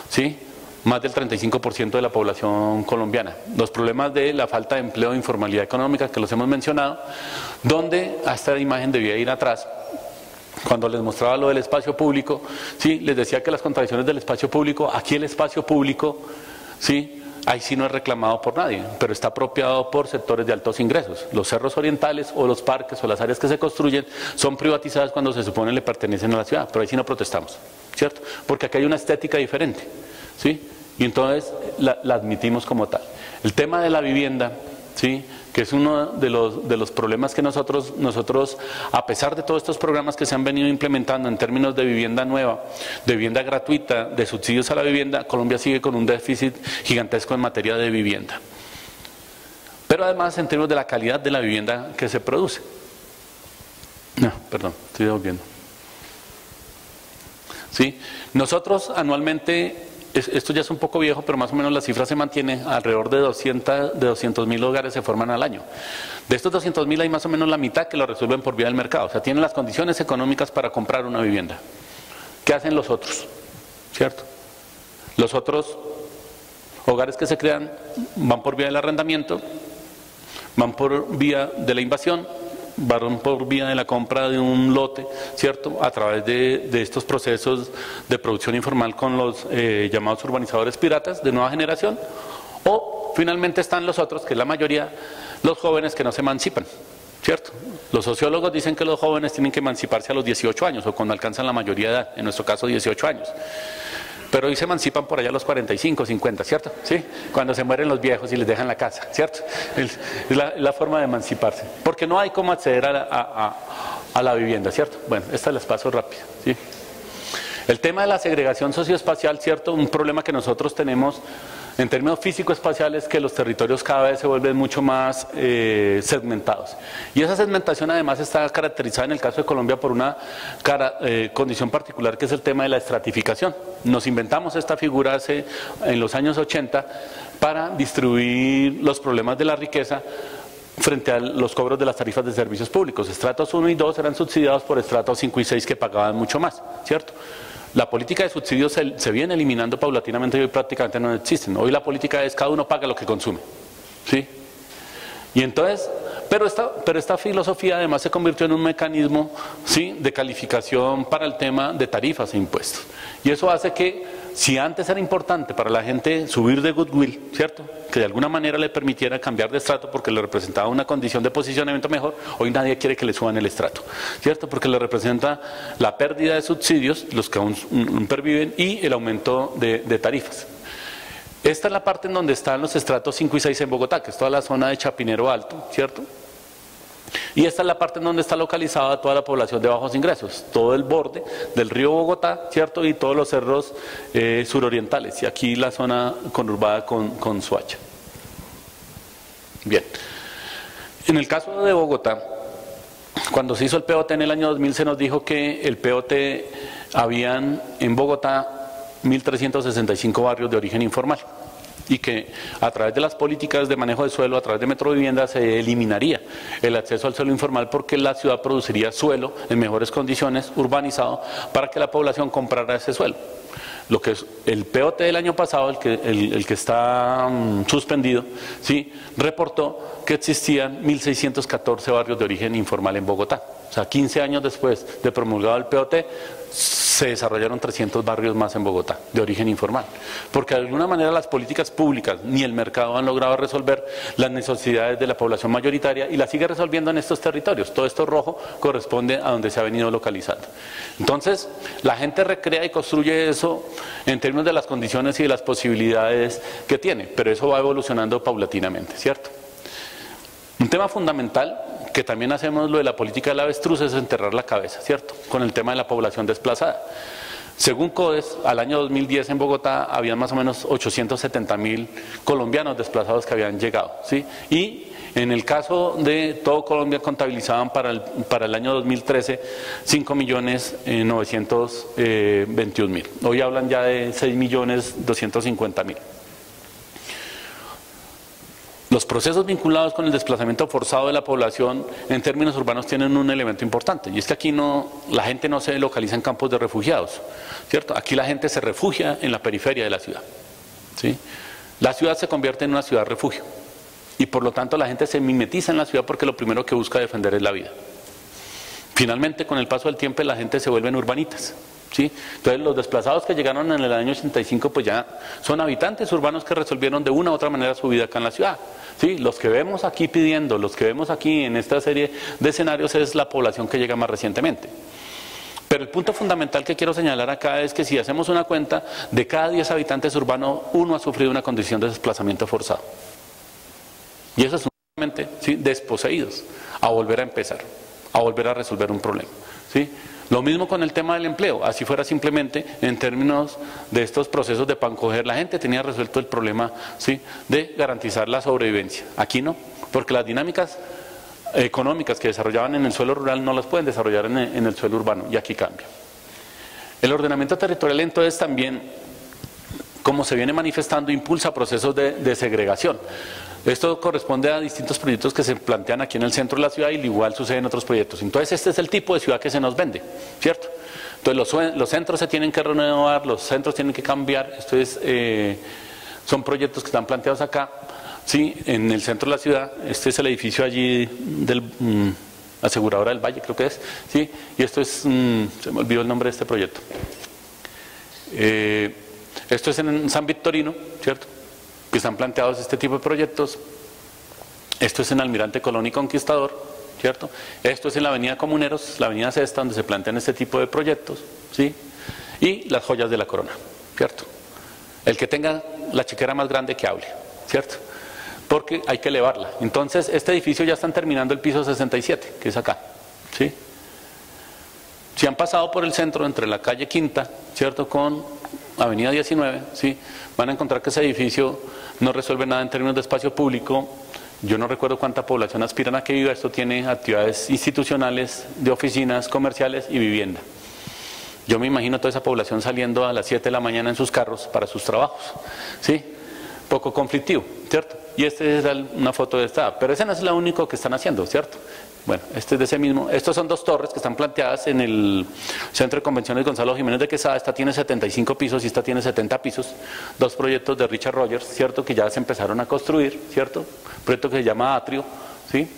¿sí? Más del 35% de la población colombiana. Los problemas de la falta de empleo e informalidad económica, que los hemos mencionado, donde a esta imagen debía ir atrás. Cuando les mostraba lo del espacio público, sí, les decía que las contradicciones del espacio público, aquí el espacio público, sí, ahí sí no es reclamado por nadie, pero está apropiado por sectores de altos ingresos. Los cerros orientales o los parques o las áreas que se construyen son privatizadas cuando se supone le pertenecen a la ciudad, pero ahí sí no protestamos, ¿cierto? Porque aquí hay una estética diferente, ¿sí? y entonces la admitimos como tal. El tema de la vivienda, ¿sí?, que es uno de los problemas que nosotros, a pesar de todos estos programas que se han venido implementando en términos de vivienda nueva, de vivienda gratuita, de subsidios a la vivienda, Colombia sigue con un déficit gigantesco en materia de vivienda. Pero además en términos de la calidad de la vivienda que se produce. No, perdón, estoy devolviendo. ¿Sí? Nosotros anualmente, esto ya es un poco viejo, pero más o menos la cifra se mantiene, alrededor de 200.000 hogares se forman al año. De estos 200.000 hay más o menos la mitad que lo resuelven por vía del mercado, o sea, tienen las condiciones económicas para comprar una vivienda. ¿Qué hacen los otros? ¿Cierto? Los otros hogares que se crean van por vía del arrendamiento, van por vía de la invasión, van por vía de la compra de un lote, ¿cierto?, a través de estos procesos de producción informal con los llamados urbanizadores piratas de nueva generación, o finalmente están los otros, que es la mayoría, los jóvenes que no se emancipan, ¿cierto? Los sociólogos dicen que los jóvenes tienen que emanciparse a los 18 años o cuando alcanzan la mayoría de edad, en nuestro caso 18 años. Pero hoy se emancipan por allá a los 45, 50, ¿cierto? ¿Sí? Cuando se mueren los viejos y les dejan la casa, ¿cierto? Es la forma de emanciparse. Porque no hay cómo acceder a la vivienda, ¿cierto? Bueno, esta les paso rápido, ¿sí? El tema de la segregación socioespacial, ¿cierto? Un problema que nosotros tenemos en términos físico-espaciales, que los territorios cada vez se vuelven mucho más segmentados. Y esa segmentación además está caracterizada en el caso de Colombia por una condición particular, que es el tema de la estratificación. Nos inventamos esta figura en los años 80 para distribuir los problemas de la riqueza frente a los cobros de las tarifas de servicios públicos. Estratos 1 y 2 eran subsidiados por estratos 5 y 6 que pagaban mucho más, ¿cierto? La política de subsidios se viene eliminando paulatinamente y hoy prácticamente no existen. Hoy la política es cada uno paga lo que consume, ¿sí? Y entonces, pero esta filosofía además se convirtió en un mecanismo, ¿sí?, de calificación para el tema de tarifas e impuestos. Y eso hace que, si antes era importante para la gente subir de goodwill, ¿cierto?, que de alguna manera le permitiera cambiar de estrato porque le representaba una condición de posicionamiento mejor, hoy nadie quiere que le suban el estrato, ¿cierto?, porque le representa la pérdida de subsidios, los que aún perviven, y el aumento de tarifas. Esta es la parte en donde están los estratos 5 y 6 en Bogotá, que es toda la zona de Chapinero Alto, ¿cierto? Y esta es la parte en donde está localizada toda la población de bajos ingresos, todo el borde del río Bogotá, ¿cierto?, y todos los cerros surorientales, y aquí la zona conurbada con Soacha. Bien, en el caso de Bogotá, cuando se hizo el POT en el año 2000 se nos dijo que el POT habían en Bogotá 1.365 barrios de origen informal y que a través de las políticas de manejo de suelo, a través de Metrovivienda, se eliminaría el acceso al suelo informal porque la ciudad produciría suelo en mejores condiciones, urbanizado, para que la población comprara ese suelo. Lo que es el POT del año pasado, el que está suspendido, ¿sí?, reportó que existían 1.614 barrios de origen informal en Bogotá. O sea, 15 años después de promulgado el POT, se desarrollaron 300 barrios más en Bogotá, de origen informal. Porque de alguna manera las políticas públicas ni el mercado han logrado resolver las necesidades de la población mayoritaria y las sigue resolviendo en estos territorios. Todo esto rojo corresponde a donde se ha venido localizando. Entonces, la gente recrea y construye eso en términos de las condiciones y de las posibilidades que tiene, pero eso va evolucionando paulatinamente, ¿cierto? Un tema fundamental que también hacemos lo de la política del avestruz es enterrar la cabeza, ¿cierto?, con el tema de la población desplazada. Según CODES, al año 2010 en Bogotá había más o menos 870.000 colombianos desplazados que habían llegado, ¿sí? Y en el caso de todo Colombia contabilizaban para el año 2013 5.921.000. Hoy hablan ya de 6.250.000. Los procesos vinculados con el desplazamiento forzado de la población en términos urbanos tienen un elemento importante, y es que aquí la gente no se localiza en campos de refugiados, ¿cierto? Aquí la gente se refugia en la periferia de la ciudad, ¿sí? La ciudad se convierte en una ciudad refugio, y por lo tanto la gente se mimetiza en la ciudad porque lo primero que busca defender es la vida. Finalmente, con el paso del tiempo, la gente se vuelven urbanitas, ¿sí? Entonces los desplazados que llegaron en el año 85 pues ya son habitantes urbanos que resolvieron de una u otra manera su vida acá en la ciudad, ¿sí? Los que vemos aquí pidiendo, los que vemos aquí en esta serie de escenarios es la población que llega más recientemente. Pero el punto fundamental que quiero señalar acá es que si hacemos una cuenta, de cada 10 habitantes urbanos, 1 ha sufrido una condición de desplazamiento forzado. Y eso es simplemente, ¿sí?, desposeídos, a volver a empezar, a volver a resolver un problema, ¿sí? Lo mismo con el tema del empleo, así fuera simplemente en términos de estos procesos de pancoger, la gente tenía resuelto el problema, ¿sí?, de garantizar la sobrevivencia. Aquí no, porque las dinámicas económicas que desarrollaban en el suelo rural no las pueden desarrollar en el suelo urbano, y aquí cambia. El ordenamiento territorial entonces también, como se viene manifestando, impulsa procesos de segregación. Esto corresponde a distintos proyectos que se plantean aquí en el centro de la ciudad y igual sucede en otros proyectos. Entonces este es el tipo de ciudad que se nos vende, ¿cierto? Entonces los centros se tienen que renovar, los centros tienen que cambiar. Son proyectos que están planteados acá, ¿sí?, en el centro de la ciudad. Este es el edificio allí del Aseguradora del Valle, creo que es, ¿sí? Y esto es, se me olvidó el nombre de este proyecto. Esto es en San Victorino, ¿cierto?, que están planteados este tipo de proyectos. Esto es en Almirante Colón y Conquistador, ¿cierto? Esto es en la avenida Comuneros, la avenida Sexta, donde se plantean este tipo de proyectos, ¿sí? Y las joyas de la corona, ¿cierto? El que tenga la chequera más grande que hable, ¿cierto? Porque hay que elevarla. Entonces este edificio ya están terminando el piso 67, que es acá, ¿sí? Si han pasado por el centro entre la calle Quinta, ¿cierto?, con avenida 19, ¿sí?, van a encontrar que ese edificio no resuelve nada en términos de espacio público. Yo no recuerdo cuánta población aspiran a que viva. Esto tiene actividades institucionales, de oficinas, comerciales y vivienda. Yo me imagino toda esa población saliendo a las 7 de la mañana en sus carros para sus trabajos, ¿sí? Poco conflictivo, ¿cierto? Y esta es una foto de esta, pero ese no es lo único que están haciendo, ¿cierto? Bueno, este es de ese mismo. Estos son 2 torres que están planteadas en el Centro de Convenciones Gonzalo Jiménez de Quesada. Esta tiene 75 pisos y esta tiene 70 pisos. 2 proyectos de Richard Rogers, ¿cierto?, que ya se empezaron a construir, ¿cierto? Un proyecto que se llama Atrio, ¿sí?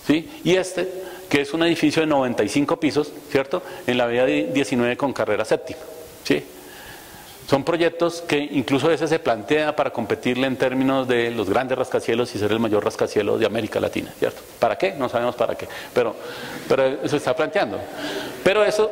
¿Sí? Y este, que es un edificio de 95 pisos, ¿cierto?, en la avenida 19 con carrera séptima, ¿sí? Son proyectos que incluso a veces se plantea para competirle en términos de los grandes rascacielos y ser el mayor rascacielos de América Latina, ¿cierto? ¿Para qué? No sabemos para qué, pero eso está planteando. Pero eso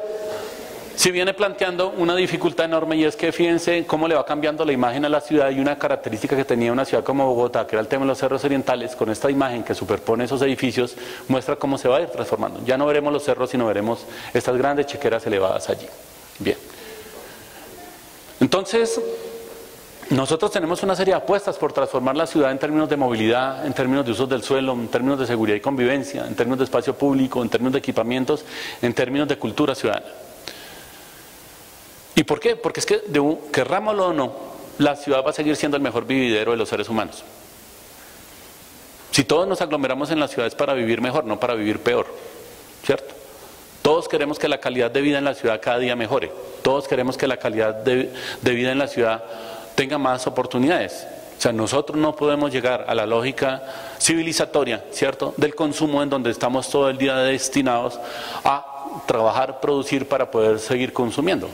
sí viene planteando una dificultad enorme, y es que fíjense cómo le va cambiando la imagen a la ciudad. Y una característica que tenía una ciudad como Bogotá, que era el tema de los cerros orientales, con esta imagen que superpone esos edificios, muestra cómo se va a ir transformando. Ya no veremos los cerros, sino veremos estas grandes chequeras elevadas allí. Bien. Entonces, nosotros tenemos una serie de apuestas por transformar la ciudad en términos de movilidad, en términos de usos del suelo, en términos de seguridad y convivencia, en términos de espacio público, en términos de equipamientos, en términos de cultura ciudadana. ¿Y por qué? Porque es que, querrámoslo o no, la ciudad va a seguir siendo el mejor vividero de los seres humanos. Si todos nos aglomeramos en las ciudades para vivir mejor, no para vivir peor, ¿cierto? Todos queremos que la calidad de vida en la ciudad cada día mejore. Todos queremos que la calidad de vida en la ciudad tenga más oportunidades. O sea, nosotros no podemos llegar a la lógica civilizatoria, ¿cierto?, del consumo, en donde estamos todo el día destinados a trabajar, producir para poder seguir consumiendo.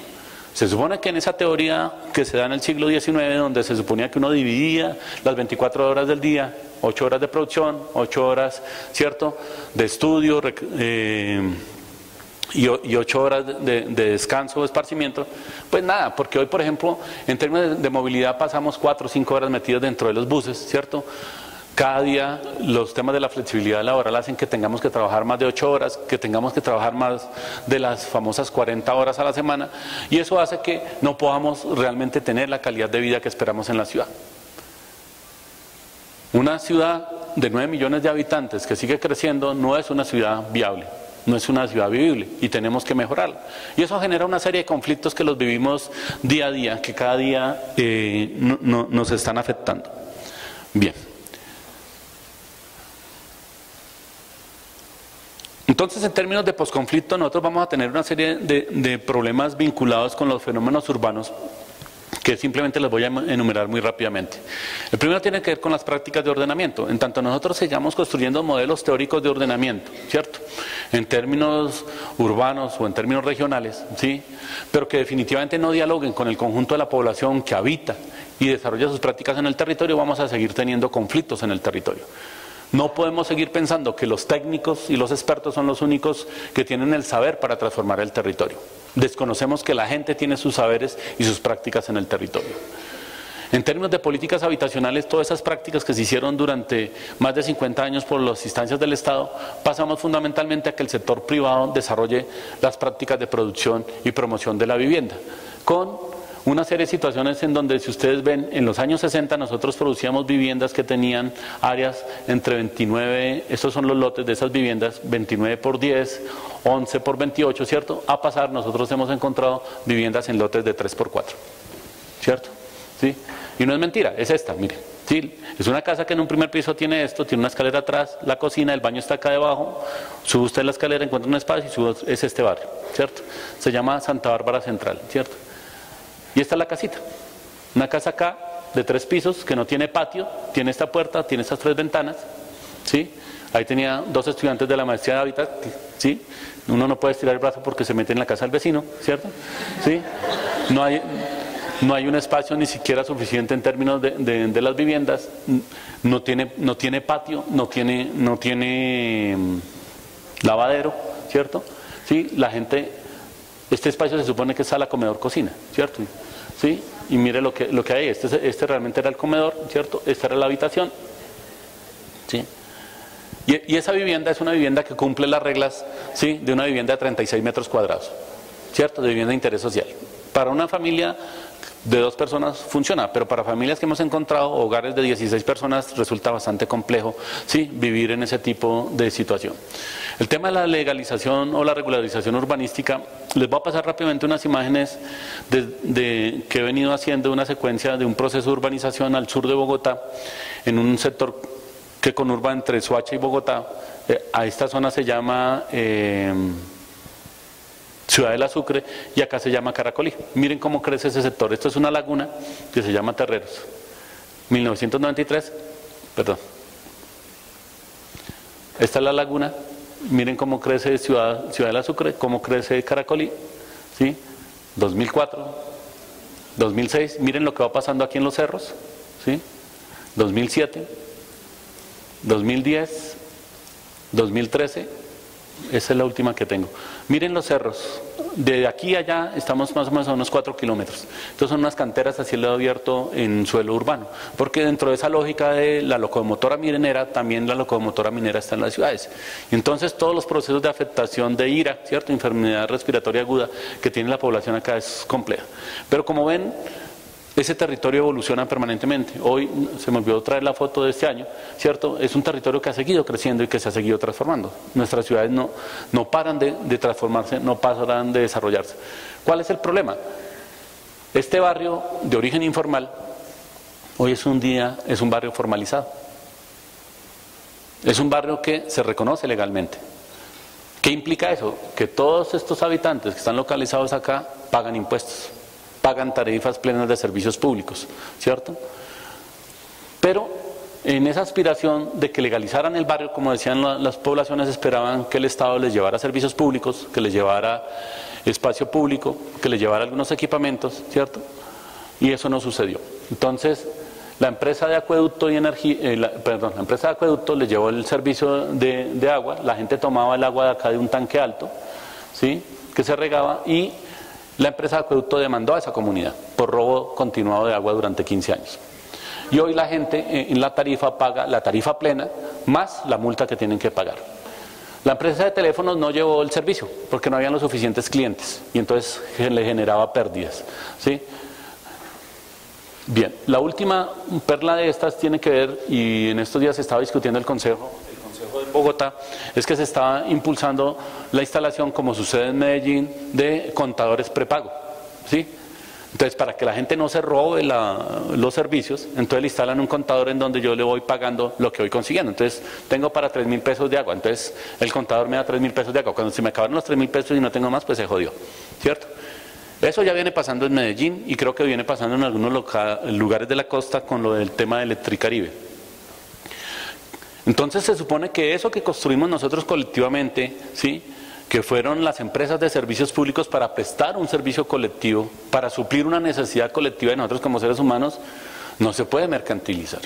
Se supone que en esa teoría que se da en el siglo XIX, donde se suponía que uno dividía las 24 horas del día, 8 horas de producción, 8 horas, ¿cierto?, de estudio, y 8 horas de descanso o esparcimiento, pues nada, porque hoy, por ejemplo, en términos de movilidad pasamos 4 o 5 horas metidos dentro de los buses, ¿cierto? Cada día los temas de la flexibilidad laboral hacen que tengamos que trabajar más de 8 horas, que tengamos que trabajar más de las famosas 40 horas a la semana, y eso hace que no podamos realmente tener la calidad de vida que esperamos en la ciudad. Una ciudad de 9 millones de habitantes que sigue creciendo no es una ciudad viable, no es una ciudad vivible, y tenemos que mejorarla. Y eso genera una serie de conflictos que los vivimos día a día, que cada día nos están afectando. Bien. Entonces, en términos de posconflicto, nosotros vamos a tener una serie de problemas vinculados con los fenómenos urbanos, que simplemente les voy a enumerar muy rápidamente. El primero tiene que ver con las prácticas de ordenamiento. En tanto nosotros sigamos construyendo modelos teóricos de ordenamiento, ¿cierto?, en términos urbanos o en términos regionales, ¿sí?, pero que definitivamente no dialoguen con el conjunto de la población que habita y desarrolla sus prácticas en el territorio, vamos a seguir teniendo conflictos en el territorio. No podemos seguir pensando que los técnicos y los expertos son los únicos que tienen el saber para transformar el territorio. Desconocemos que la gente tiene sus saberes y sus prácticas en el territorio. En términos de políticas habitacionales, todas esas prácticas que se hicieron durante más de 50 años por las instancias del Estado, pasamos fundamentalmente a que el sector privado desarrolle las prácticas de producción y promoción de la vivienda, con una serie de situaciones en donde, si ustedes ven, en los años 60 nosotros producíamos viviendas que tenían áreas entre 29, estos son los lotes de esas viviendas, 29 por 10, 11 por 28, ¿cierto? A pasar, nosotros hemos encontrado viviendas en lotes de 3 por 4, ¿cierto? ¿Sí? Y no es mentira, es esta, miren. ¿Sí? Es una casa que en un primer piso tiene esto, tiene una escalera atrás, la cocina, el baño está acá debajo, sube usted la escalera, encuentra un espacio y sube, es este barrio, ¿cierto? Se llama Santa Bárbara Central, ¿cierto? Y esta es la casita, una casa acá de 3 pisos que no tiene patio, tiene esta puerta, tiene estas 3 ventanas, ¿sí? Ahí tenía 2 estudiantes de la maestría de hábitat, ¿sí? Uno no puede estirar el brazo porque se mete en la casa del vecino, ¿cierto? ¿Sí? No hay un espacio ni siquiera suficiente en términos de las viviendas, no tiene patio, no tiene lavadero, ¿cierto? Sí, la gente, este espacio se supone que es sala, comedor, cocina, ¿cierto? ¿Sí? Y mire lo que hay, este realmente era el comedor, ¿cierto? Esta era la habitación, ¿sí? Y esa vivienda es una vivienda que cumple las reglas, ¿sí?, de una vivienda de 36 metros cuadrados, ¿cierto? De vivienda de interés social. Para una familia de 2 personas funciona, pero para familias que hemos encontrado, hogares de 16 personas, resulta bastante complejo, ¿sí?, vivir en ese tipo de situación. El tema de la legalización o la regularización urbanística, les voy a pasar rápidamente unas imágenes que he venido haciendo una secuencia de un proceso de urbanización al sur de Bogotá, en un sector que conurba entre Soacha y Bogotá. A esta zona se llama Ciudad del Sucre y acá se llama Caracolí. Miren cómo crece ese sector. Esto es una laguna que se llama Terreros. 1993, perdón. Esta es la laguna. Miren cómo crece Ciudad del Sucre, cómo crece Caracolí, ¿sí? 2004, 2006. Miren lo que va pasando aquí en los cerros, ¿sí? 2007, 2010, 2013. Esa es la última que tengo. Miren los cerros. De aquí a allá estamos más o menos a unos 4 kilómetros. Entonces son unas canteras a cielo abierto en suelo urbano. Porque dentro de esa lógica de la locomotora minera, también la locomotora minera está en las ciudades. Y entonces todos los procesos de afectación de IRA, ¿cierto?, enfermedad respiratoria aguda, que tiene la población acá es compleja. Pero como ven, ese territorio evoluciona permanentemente. Hoy se me olvidó traer la foto de este año, ¿cierto? Es un territorio que ha seguido creciendo y que se ha seguido transformando. Nuestras ciudades no paran de transformarse, no paran de desarrollarse. ¿Cuál es el problema? Este barrio de origen informal, hoy es un barrio formalizado. Es un barrio que se reconoce legalmente. ¿Qué implica eso? Que todos estos habitantes que están localizados acá pagan impuestos, pagan tarifas plenas de servicios públicos, ¿cierto? Pero en esa aspiración de que legalizaran el barrio, como decían las poblaciones, esperaban que el Estado les llevara servicios públicos, que les llevara espacio público, que les llevara algunos equipamientos, ¿cierto? Y eso no sucedió. Entonces, la empresa de acueducto y energía, la empresa de acueducto les llevó el servicio de agua, la gente tomaba el agua de acá de un tanque alto, ¿sí?, que se regaba, y la empresa de acueducto demandó a esa comunidad por robo continuado de agua durante 15 años. Y hoy la gente en la tarifa paga la tarifa plena más la multa que tienen que pagar. La empresa de teléfonos no llevó el servicio porque no habían los suficientes clientes y entonces le generaba pérdidas, ¿sí? Bien, la última perla de estas tiene que ver, y en estos días se estaba discutiendo el Consejo de Bogotá, es que se estaba impulsando la instalación, como sucede en Medellín, de contadores prepago, ¿sí? Entonces, para que la gente no se robe los servicios, entonces le instalan un contador en donde yo le voy pagando lo que voy consiguiendo. Entonces, tengo para 3.000 pesos de agua, entonces el contador me da 3.000 pesos de agua. Cuando se me acabaron los 3.000 pesos y no tengo más, pues se jodió, ¿cierto? Eso ya viene pasando en Medellín y creo que viene pasando en algunos lugares de la costa con lo del tema de Electricaribe. Entonces se supone que eso que construimos nosotros colectivamente, ¿sí?, que fueron las empresas de servicios públicos para prestar un servicio colectivo, para suplir una necesidad colectiva de nosotros como seres humanos, no se puede mercantilizar,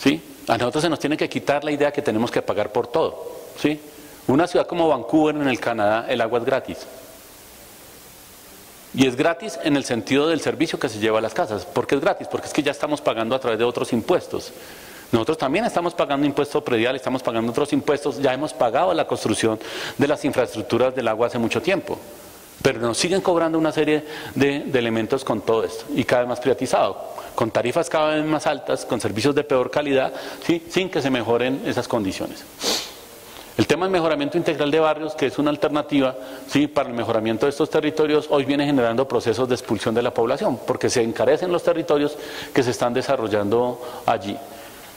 ¿sí? A nosotros se nos tiene que quitar la idea que tenemos que pagar por todo, ¿sí? Una ciudad como Vancouver, en el Canadá, el agua es gratis, Y es gratis en el sentido del servicio que se lleva a las casas. ¿Por qué es gratis? Porque es que ya estamos pagando a través de otros impuestos. Nosotros también estamos pagando impuesto predial, estamos pagando otros impuestos, ya hemos pagado la construcción de las infraestructuras del agua hace mucho tiempo. Pero nos siguen cobrando una serie de elementos con todo esto, y cada vez más privatizado, con tarifas cada vez más altas, con servicios de peor calidad, ¿sí?, sin que se mejoren esas condiciones. El tema del mejoramiento integral de barrios, que es una alternativa, ¿sí?, para el mejoramiento de estos territorios, hoy viene generando procesos de expulsión de la población, porque se encarecen los territorios que se están desarrollando allí.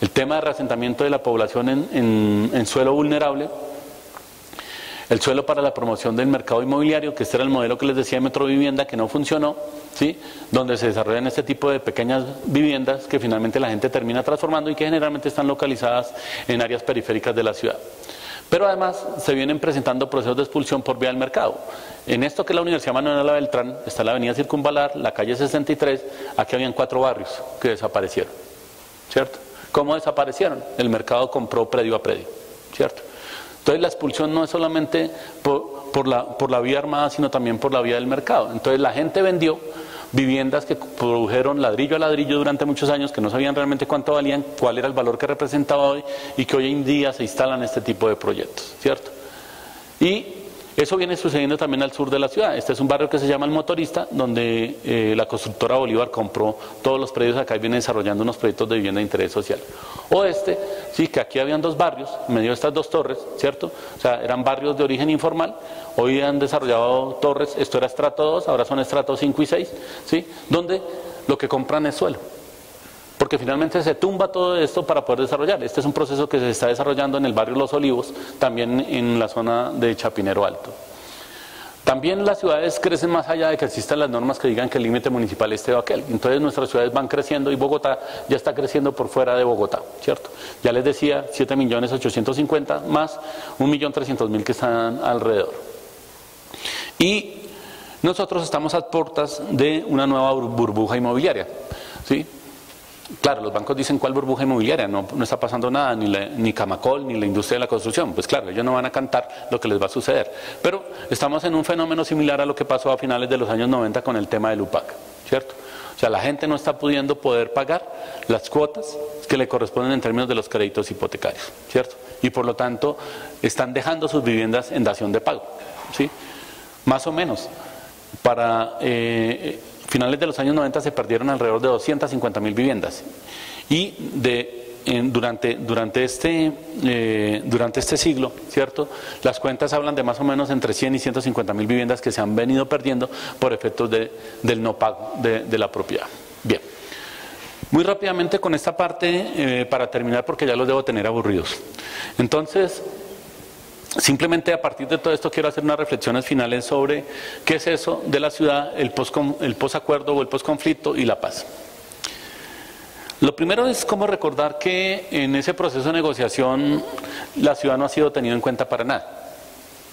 El tema de reasentamiento de la población en suelo vulnerable, el suelo para la promoción del mercado inmobiliario, que este era el modelo que les decía de Metrovivienda, que no funcionó, ¿sí?, donde se desarrollan este tipo de pequeñas viviendas que finalmente la gente termina transformando y que generalmente están localizadas en áreas periféricas de la ciudad. Pero además se vienen presentando procesos de expulsión por vía del mercado. En esto que es la Universidad Manuela Beltrán, está la avenida Circunvalar, la calle 63, aquí habían 4 barrios que desaparecieron, ¿cierto? ¿Cómo desaparecieron? El mercado compró predio a predio, ¿cierto? Entonces la expulsión no es solamente por la vía armada, sino también por la vía del mercado. Entonces la gente vendió viviendas que produjeron ladrillo a ladrillo durante muchos años, que no sabían realmente cuánto valían, cuál era el valor que representaba hoy, y que hoy en día se instalan este tipo de proyectos, ¿cierto? Y eso viene sucediendo también al sur de la ciudad. Este es un barrio que se llama El Motorista, donde la constructora Bolívar compró todos los predios acá y viene desarrollando unos proyectos de vivienda de interés social. Oeste, sí, que aquí habían 2 barrios, en medio de estas 2 torres, ¿cierto? O sea, eran barrios de origen informal, hoy han desarrollado torres, esto era estrato 2, ahora son estratos 5 y 6, ¿sí? Donde lo que compran es suelo. Porque finalmente se tumba todo esto para poder desarrollar. Este es un proceso que se está desarrollando en el barrio Los Olivos, también en la zona de Chapinero Alto. También las ciudades crecen más allá de que existan las normas que digan que el límite municipal este o aquel. Entonces nuestras ciudades van creciendo y Bogotá ya está creciendo por fuera de Bogotá, ¿cierto? Ya les decía, 7.850.000 más 1.300.000 que están alrededor. Y nosotros estamos a puertas de una nueva burbuja inmobiliaria, ¿sí? Claro, los bancos dicen ¿cuál burbuja inmobiliaria? No está pasando nada, ni Camacol, ni la industria de la construcción. Pues claro, ellos no van a cantar lo que les va a suceder. Pero estamos en un fenómeno similar a lo que pasó a finales de los años 90 con el tema del UPAC, ¿cierto? O sea, la gente no está pudiendo poder pagar las cuotas que le corresponden en términos de los créditos hipotecarios, ¿cierto? Y por lo tanto están dejando sus viviendas en dación de pago, ¿sí? Más o menos, para finales de los años 90 se perdieron alrededor de 250.000 viviendas y durante este siglo, ¿cierto? Las cuentas hablan de más o menos entre 100 y 150.000 viviendas que se han venido perdiendo por efectos del no pago de la propiedad. Bien, muy rápidamente con esta parte para terminar porque ya los debo tener aburridos. Entonces, simplemente a partir de todo esto quiero hacer unas reflexiones finales sobre qué es eso de la ciudad, el posacuerdo o el posconflicto y la paz. Lo primero es como recordar que en ese proceso de negociación la ciudad no ha sido tenida en cuenta para nada,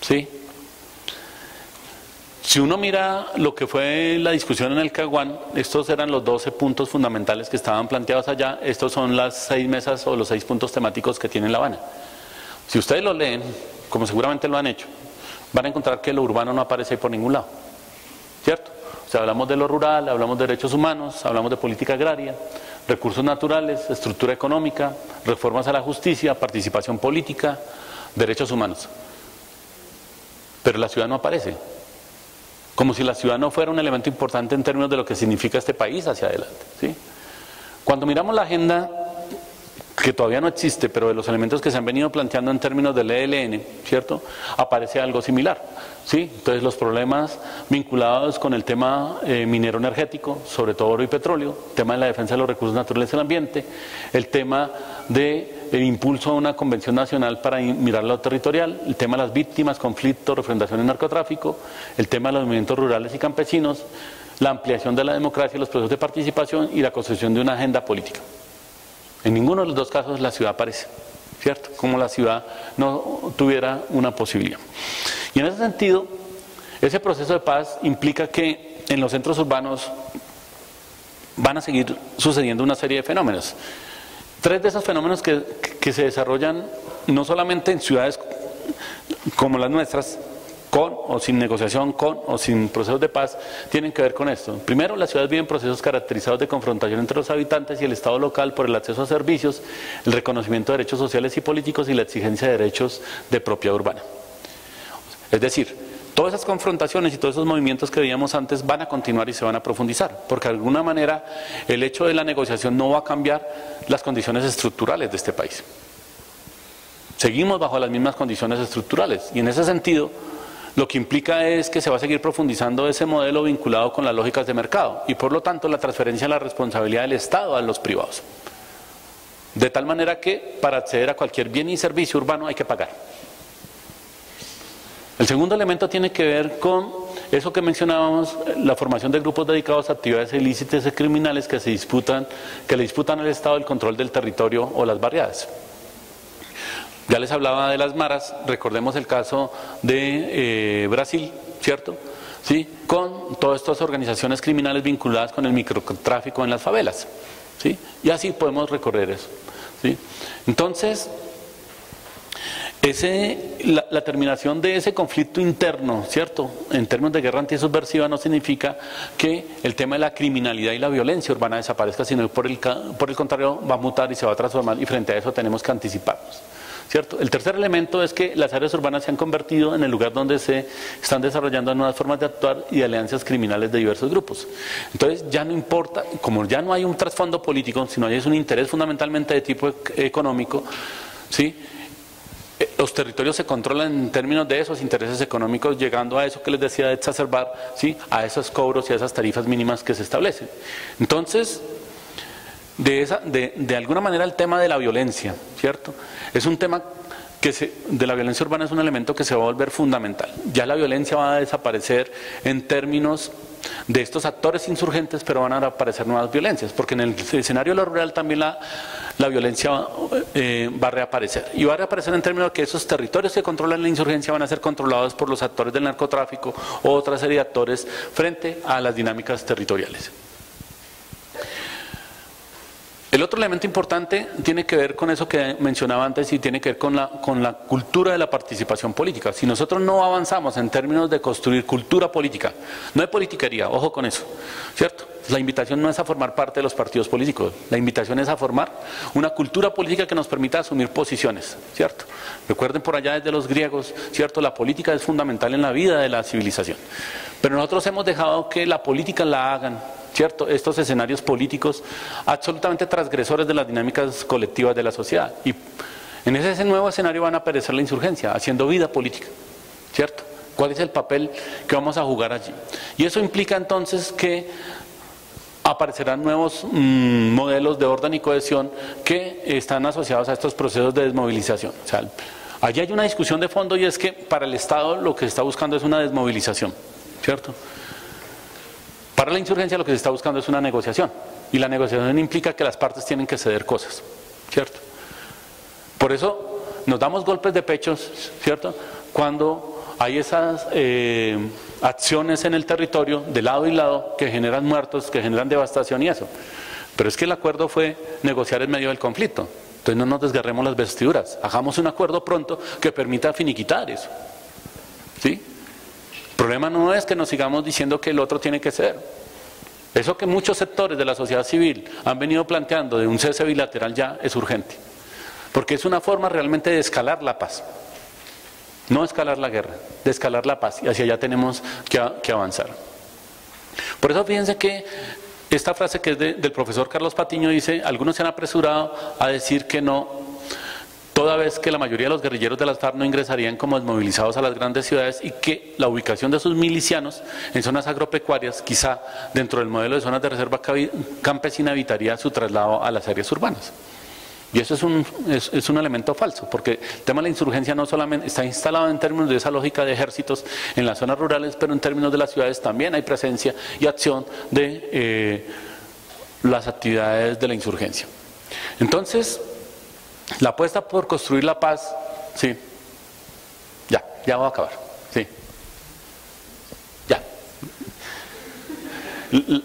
¿sí? Si uno mira lo que fue la discusión en el Caguán, estos eran los 12 puntos fundamentales que estaban planteados allá, estos son las 6 mesas o los 6 puntos temáticos que tiene La Habana. Si ustedes lo leen, como seguramente lo han hecho, van a encontrar que lo urbano no aparece por ningún lado, ¿cierto? O sea, hablamos de lo rural, hablamos de derechos humanos, hablamos de política agraria, recursos naturales, estructura económica, reformas a la justicia, participación política, derechos humanos. Pero la ciudad no aparece, como si la ciudad no fuera un elemento importante en términos de lo que significa este país hacia adelante, ¿sí? Cuando miramos la agenda, que todavía no existe, pero de los elementos que se han venido planteando en términos del ELN, ¿cierto? Aparece algo similar, ¿sí? Entonces los problemas vinculados con el tema minero energético, sobre todo oro y petróleo, el tema de la defensa de los recursos naturales y el ambiente, el tema del impulso a una convención nacional para mirar lo territorial, el tema de las víctimas, conflictos, refrendación y narcotráfico, el tema de los movimientos rurales y campesinos, la ampliación de la democracia y los procesos de participación y la construcción de una agenda política. En ninguno de los 2 casos la ciudad aparece, ¿cierto? Como la ciudad no tuviera una posibilidad. Y en ese sentido, ese proceso de paz implica que en los centros urbanos van a seguir sucediendo una serie de fenómenos. 3 de esos fenómenos que se desarrollan no solamente en ciudades como las nuestras, con o sin negociación, con o sin procesos de paz, tienen que ver con esto. Primero, las ciudades viven procesos caracterizados de confrontación entre los habitantes y el Estado local por el acceso a servicios, el reconocimiento de derechos sociales y políticos y la exigencia de derechos de propiedad urbana. Es decir, todas esas confrontaciones y todos esos movimientos que veíamos antes van a continuar y se van a profundizar, porque de alguna manera el hecho de la negociación no va a cambiar las condiciones estructurales de este país. Seguimos bajo las mismas condiciones estructurales y en ese sentido lo que implica es que se va a seguir profundizando ese modelo vinculado con las lógicas de mercado y por lo tanto la transferencia de la responsabilidad del Estado a los privados. De tal manera que para acceder a cualquier bien y servicio urbano hay que pagar. El segundo elemento tiene que ver con eso que mencionábamos, la formación de grupos dedicados a actividades ilícitas y criminales que le disputan al Estado el control del territorio o las barriadas. Ya les hablaba de las maras, recordemos el caso de Brasil, ¿cierto? ¿Sí? Con todas estas organizaciones criminales vinculadas con el microtráfico en las favelas, ¿sí? Y así podemos recorrer eso, ¿sí? Entonces, la terminación de ese conflicto interno, ¿cierto? En términos de guerra antisubversiva no significa que el tema de la criminalidad y la violencia urbana desaparezca, sino que por el contrario va a mutar y se va a transformar y frente a eso tenemos que anticiparnos. ¿Cierto? El tercer elemento es que las áreas urbanas se han convertido en el lugar donde se están desarrollando nuevas formas de actuar y de alianzas criminales de diversos grupos. Entonces ya no importa, como ya no hay un trasfondo político, sino hay un interés fundamentalmente de tipo económico, ¿sí? Los territorios se controlan en términos de esos intereses económicos, llegando a eso que les decía de exacerbar, ¿sí? A esos cobros y a esas tarifas mínimas que se establecen. Entonces, de alguna manera el tema de la violencia, ¿cierto? Es un tema de la violencia urbana es un elemento que se va a volver fundamental. Ya la violencia va a desaparecer en términos de estos actores insurgentes, pero van a aparecer nuevas violencias, porque en el escenario de lo rural también la violencia va a reaparecer. Y va a reaparecer en términos de que esos territorios que controlan la insurgencia van a ser controlados por los actores del narcotráfico o otra serie de actores frente a las dinámicas territoriales. El otro elemento importante tiene que ver con eso que mencionaba antes y tiene que ver con la cultura de la participación política. Si nosotros no avanzamos en términos de construir cultura política, no hay politiquería, ojo con eso, ¿cierto? La invitación no es a formar parte de los partidos políticos, la invitación es a formar una cultura política que nos permita asumir posiciones, ¿cierto? Recuerden por allá desde los griegos, ¿cierto? La política es fundamental en la vida de la civilización, pero nosotros hemos dejado que la política la hagan, ¿cierto? Estos escenarios políticos absolutamente transgresores de las dinámicas colectivas de la sociedad. Y en ese nuevo escenario van a aparecer la insurgencia, haciendo vida política, ¿cierto? ¿Cuál es el papel que vamos a jugar allí? Y eso implica entonces que aparecerán nuevos modelos de orden y cohesión que están asociados a estos procesos de desmovilización. O sea, allí hay una discusión de fondo y es que para el Estado lo que se está buscando es una desmovilización, ¿cierto? Para la insurgencia lo que se está buscando es una negociación, y la negociación implica que las partes tienen que ceder cosas, ¿cierto? Por eso nos damos golpes de pecho, ¿cierto? Cuando hay esas acciones en el territorio, de lado y lado, que generan muertos, que generan devastación y eso. Pero es que el acuerdo fue negociar en medio del conflicto, entonces no nos desgarremos las vestiduras, hagamos un acuerdo pronto que permita finiquitar eso, ¿sí? El problema no es que nos sigamos diciendo que el otro tiene que ceder. Eso que muchos sectores de la sociedad civil han venido planteando de un cese bilateral ya es urgente, porque es una forma realmente de escalar la paz, no escalar la guerra, de escalar la paz, y hacia allá tenemos que avanzar. Por eso fíjense que esta frase que es del profesor Carlos Patiño dice: algunos se han apresurado a decir que no, toda vez que la mayoría de los guerrilleros de las FARC no ingresarían como desmovilizados a las grandes ciudades y que la ubicación de sus milicianos en zonas agropecuarias, quizá dentro del modelo de zonas de reserva campesina, evitaría su traslado a las áreas urbanas. Y eso es un elemento falso, porque el tema de la insurgencia no solamente está instalado en términos de esa lógica de ejércitos en las zonas rurales, pero en términos de las ciudades también hay presencia y acción de las actividades de la insurgencia. Entonces, la apuesta por construir la paz, sí, ya voy a acabar, sí, ya.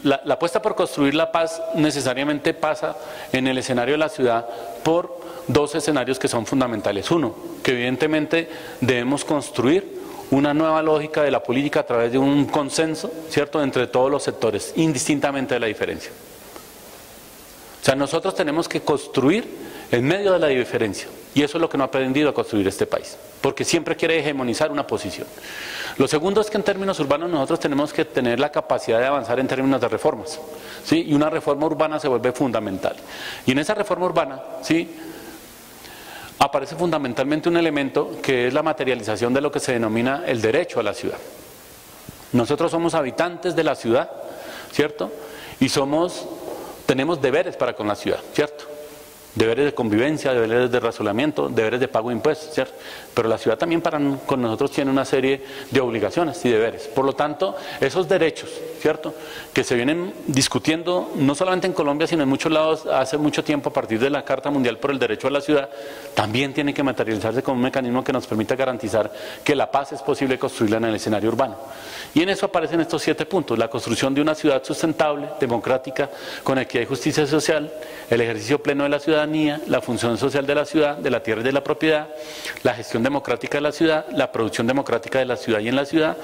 La apuesta por construir la paz necesariamente pasa en el escenario de la ciudad por dos escenarios que son fundamentales. Uno, que evidentemente debemos construir una nueva lógica de la política a través de un consenso, ¿cierto?, entre todos los sectores, indistintamente de la diferencia. O sea, nosotros tenemos que construir en medio de la diferencia, y eso es lo que no ha aprendido a construir este país, porque siempre quiere hegemonizar una posición. Lo segundo es que en términos urbanos nosotros tenemos que tener la capacidad de avanzar en términos de reformas, ¿sí? Y una reforma urbana se vuelve fundamental. Y en esa reforma urbana, ¿sí?, aparece fundamentalmente un elemento que es la materialización de lo que se denomina el derecho a la ciudad. Nosotros somos habitantes de la ciudad, ¿cierto? Y tenemos deberes para con la ciudad, ¿cierto? Deberes de convivencia, deberes de razonamiento, deberes de pago de impuestos, ¿cierto? Pero la ciudad también con nosotros tiene una serie de obligaciones y deberes. Por lo tanto, esos derechos, ¿cierto?, que se vienen discutiendo no solamente en Colombia, sino en muchos lados hace mucho tiempo a partir de la Carta Mundial por el Derecho a la Ciudad, también tienen que materializarse como un mecanismo que nos permita garantizar que la paz es posible construirla en el escenario urbano. Y en eso aparecen estos 7 puntos: la construcción de una ciudad sustentable, democrática, con equidad y justicia social, el ejercicio pleno de la ciudadanía, la función social de la ciudad, de la tierra y de la propiedad, la gestión democrática de la ciudad, la producción democrática de la ciudad y en la ciudad,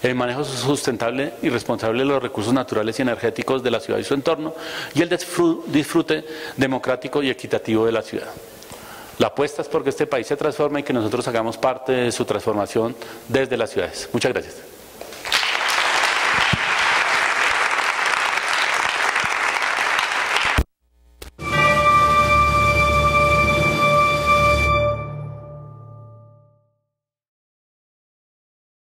el manejo sustentable y responsable de los recursos naturales y energéticos de la ciudad y su entorno, y el disfrute democrático y equitativo de la ciudad. La apuesta es porque este país se transforme y que nosotros hagamos parte de su transformación desde las ciudades. Muchas gracias.